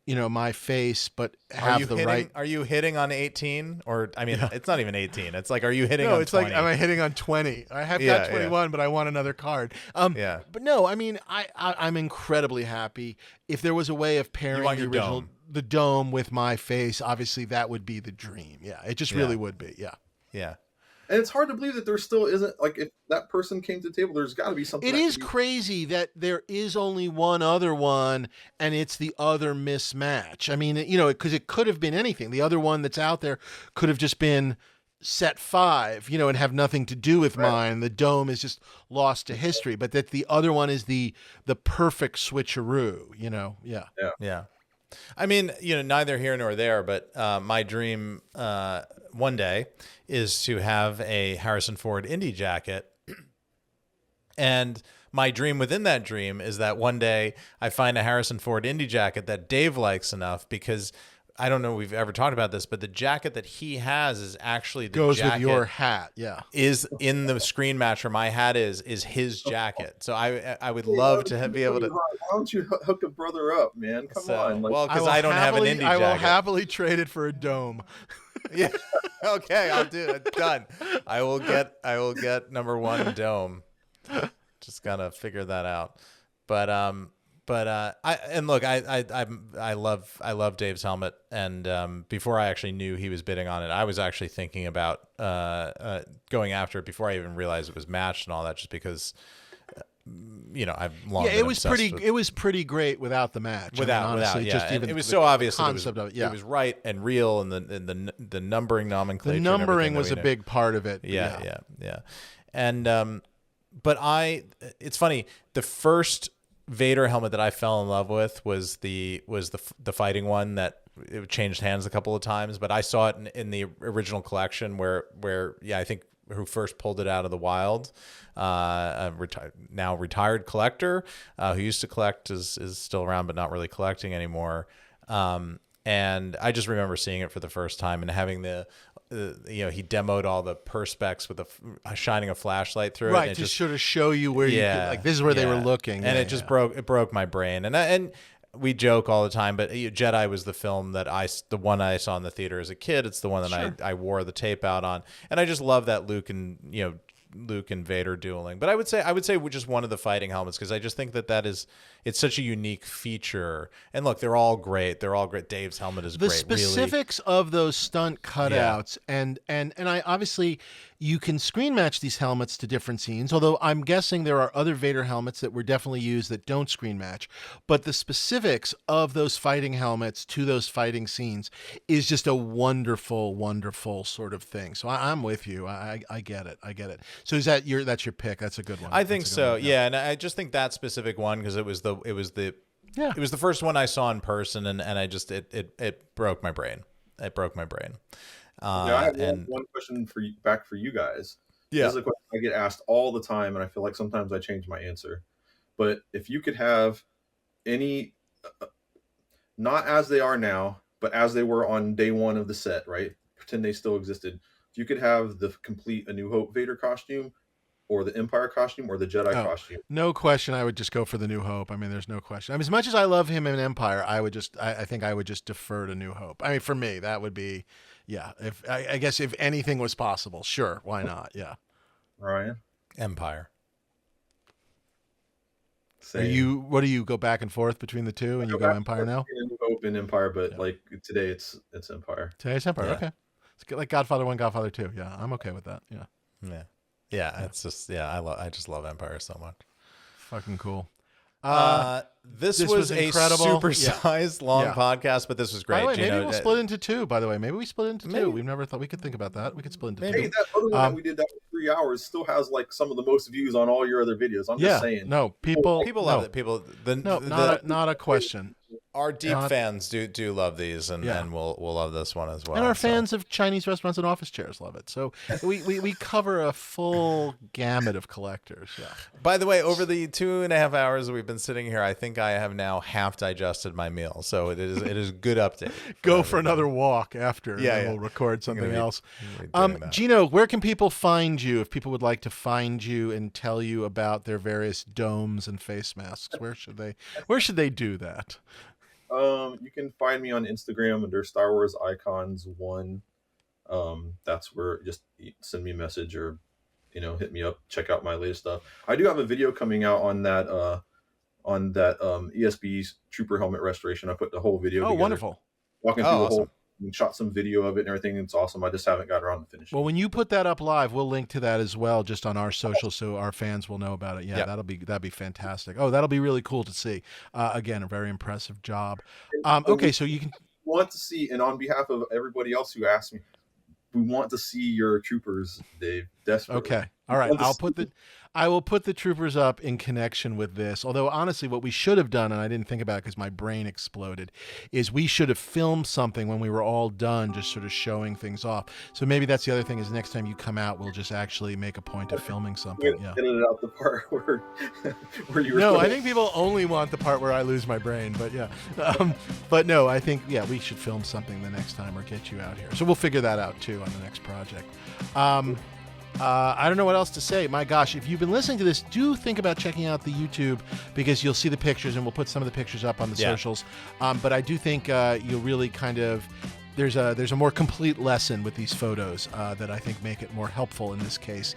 my face, but have the right.
Are you hitting on 18? Or, I mean, it's not even 18. It's like, are you hitting on 20?
No, it's like, am I hitting on 20? I have got 21, but I want another card.
Yeah.
But no, I mean, I'm incredibly happy. If there was a way of pairing the original, the dome with my face, obviously that would be the dream. Yeah, it just really would be. Yeah.
Yeah.
And it's hard to believe that there still isn't, like, if that person came to the table, there's got to be something.
It is crazy that there is only one other one, and it's the other mismatch. I mean, because it could have been anything. The other one that's out there could have just been set 5, and have nothing to do with mine. The dome is just lost to history, but that the other one is the perfect switcheroo.
Yeah. I mean, neither here nor there, but my dream one day is to have a Harrison Ford Indy jacket. And my dream within that dream is that one day I find a Harrison Ford Indy jacket that Dave likes enough, because I don't know if we've ever talked about this, but the jacket that he has is actually the
goes
jacket
with your hat. Yeah,
is in the screen match where my hat is his jacket. So I would love to be able to.
Why don't you hook a brother up, man? Come on.
Well, because I don't have an Indy jacket.
I will happily trade it for a dome.
Yeah. Okay, I'll do it. Done. I will get number 1 dome. Just gotta figure that out. But I love Dave's helmet, and before I actually knew he was bidding on it, I was actually thinking about going after it before I even realized it was matched and all that, just because I've long been
it was
obsessed
pretty
with,
it was pretty great without the match.
honestly,
just even
it was so obvious that
concept of it. Yeah,
it was right and real, and the numbering nomenclature.
The numbering was
a
big part of it.
Yeah. And but it's funny, the first Vader helmet that I fell in love with was the fighting one that it changed hands a couple of times, but I saw it in the original collection where I think who first pulled it out of the wild, a now retired collector who used to collect is still around but not really collecting anymore. And I just remember seeing it for the first time and having he demoed all the perspex with shining a flashlight through it.
Right,
and
to sort of show you where you could, like, this is where they were looking.
And it just broke my brain. And we joke all the time, but Jedi was the film that the one I saw in the theater as a kid. It's the one that I wore the tape out on. And I just love that Luke and Vader dueling. But I would say just one of the fighting helmets, because I just think it's such a unique feature. And look, they're all great. Dave's helmet is great.
The specifics of those stunt cutouts, and I obviously you can screen match these helmets to different scenes, although I'm guessing there are other Vader helmets that were definitely used that don't screen match. But the specifics of those fighting helmets to those fighting scenes is just a wonderful, wonderful sort of thing. So I'm with you. I get it. So that's your pick? That's a good one.
I think so. Yeah, and I just think that specific one, because it was the first one I saw in person, and I just it broke my brain. It broke my brain.
I have one question for you guys.
Yeah.
This is a question I get asked all the time, and I feel like sometimes I change my answer. But if you could have any, not as they are now, but as they were on day one of the set, right? Pretend they still existed. If you could have the complete A New Hope Vader costume, or the Empire costume, or the Jedi costume?
No question, I would just go for the New Hope. I mean, there's no question. I mean, as much as I love him in Empire, I think I would just defer to New Hope. I mean, for me, that would be, if I guess if anything was possible, sure, why not? Yeah.
Ryan?
Empire.
Same.
What do you go back and forth between the two, and you go Empire now?
New Hope and Empire, but like today it's Empire.
Today's Empire, okay. It's like Godfather 1, Godfather 2. Yeah, I'm okay with that. Yeah.
It's just I just love Empire so much.
Fucking cool.
This
This
was
was
a
incredible.
supersized long
Yeah.
podcast, but this was
By
great.
the way, maybe
Gino,
we'll split into two. By the way, maybe we split into
Maybe.
two. We've never thought we could think about that. We could split into
Maybe.
Hey,
two.
that other one that we did that was 3 hours still has like some of the most views on all your other videos. I'm
Yeah.
just saying.
No, people
love
no.
it. People,
No, not a question.
our deep
not-
fans do love these, and
Yeah.
we'll love this one as well.
And our
so.
fans of Chinese restaurants and office chairs love it. So we cover a full gamut of collectors. Yeah.
By the way, over the 2.5 hours we've been sitting here, I think I have now half digested my meal. So it is good update.
Go for another walk after.
Yeah,
and
yeah.
we'll record something
be-
else.
I'm gonna be doing that.
Gino, where can people find you if people would like to find you and tell you about their various domes and face masks? Where should they do that?
You can find me on Instagram under Star Wars Icons 1. That's where just send me a message or hit me up. Check out my latest stuff. I do have a video coming out on that ESB's Trooper helmet restoration. I put the whole video.
Oh,
together,
wonderful.
walking through the
awesome.
whole. And shot some video of it and everything. It's awesome. I just haven't got around to finishing.
Well, when you put that up live, we'll link to that as well, just on our socials, so our fans will know about it. Yeah,
Yep.
that'd be fantastic. Oh, that'll be really cool to see. Again, a very impressive job. Okay, so you can.
Want to see, and on behalf of everybody else who asked me, we want to see your troopers, Dave. Desperately.
Okay, all right.
Want to
I will put the troopers up in connection with this. Although honestly, what we should have done, and I didn't think about it because my brain exploded, is we should have filmed something when we were all done, just sort of showing things off. So maybe that's the other thing is next time you come out, we'll just actually make a point of filming something. Yeah.
Edit out the part where you were.
No, I think people only want the part where I lose my brain, but yeah. But no, I think, we should film something the next time or get you out here. So we'll figure that out too on the next project. I don't know what else to say. My gosh, if you've been listening to this, do think about checking out the YouTube because you'll see the pictures and we'll put some of the pictures up on the socials. But I do think you'll really kind of... There's a more complete lesson with these photos that I think make it more helpful in this case.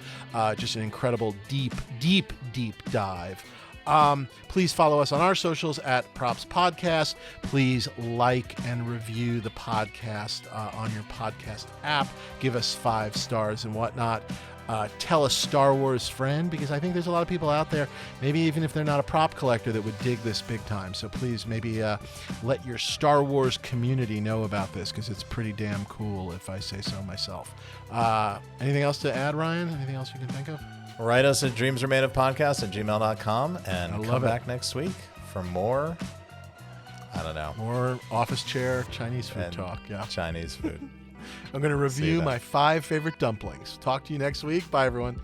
Just an incredible deep dive. Please follow us on our socials at Props Podcast. Please like and review the podcast on your podcast app. Give us 5 stars and whatnot. Tell a Star Wars friend, because I think there's a lot of people out there, maybe even if they're not a prop collector, that would dig this big time. So please maybe let your Star Wars community know about this, because it's pretty damn cool, if I say so myself. Anything else to add, Ryan? Anything else you can think of?
Write us at dreamsaremadeofpodcast@gmail.com and
I love
come
it.
back next week for more, I don't know,
More office chair Chinese food
and
talk. Yeah.
Chinese food.
I'm going to
See you
review
then.
my 5 favorite dumplings. Talk to you next week. Bye, everyone.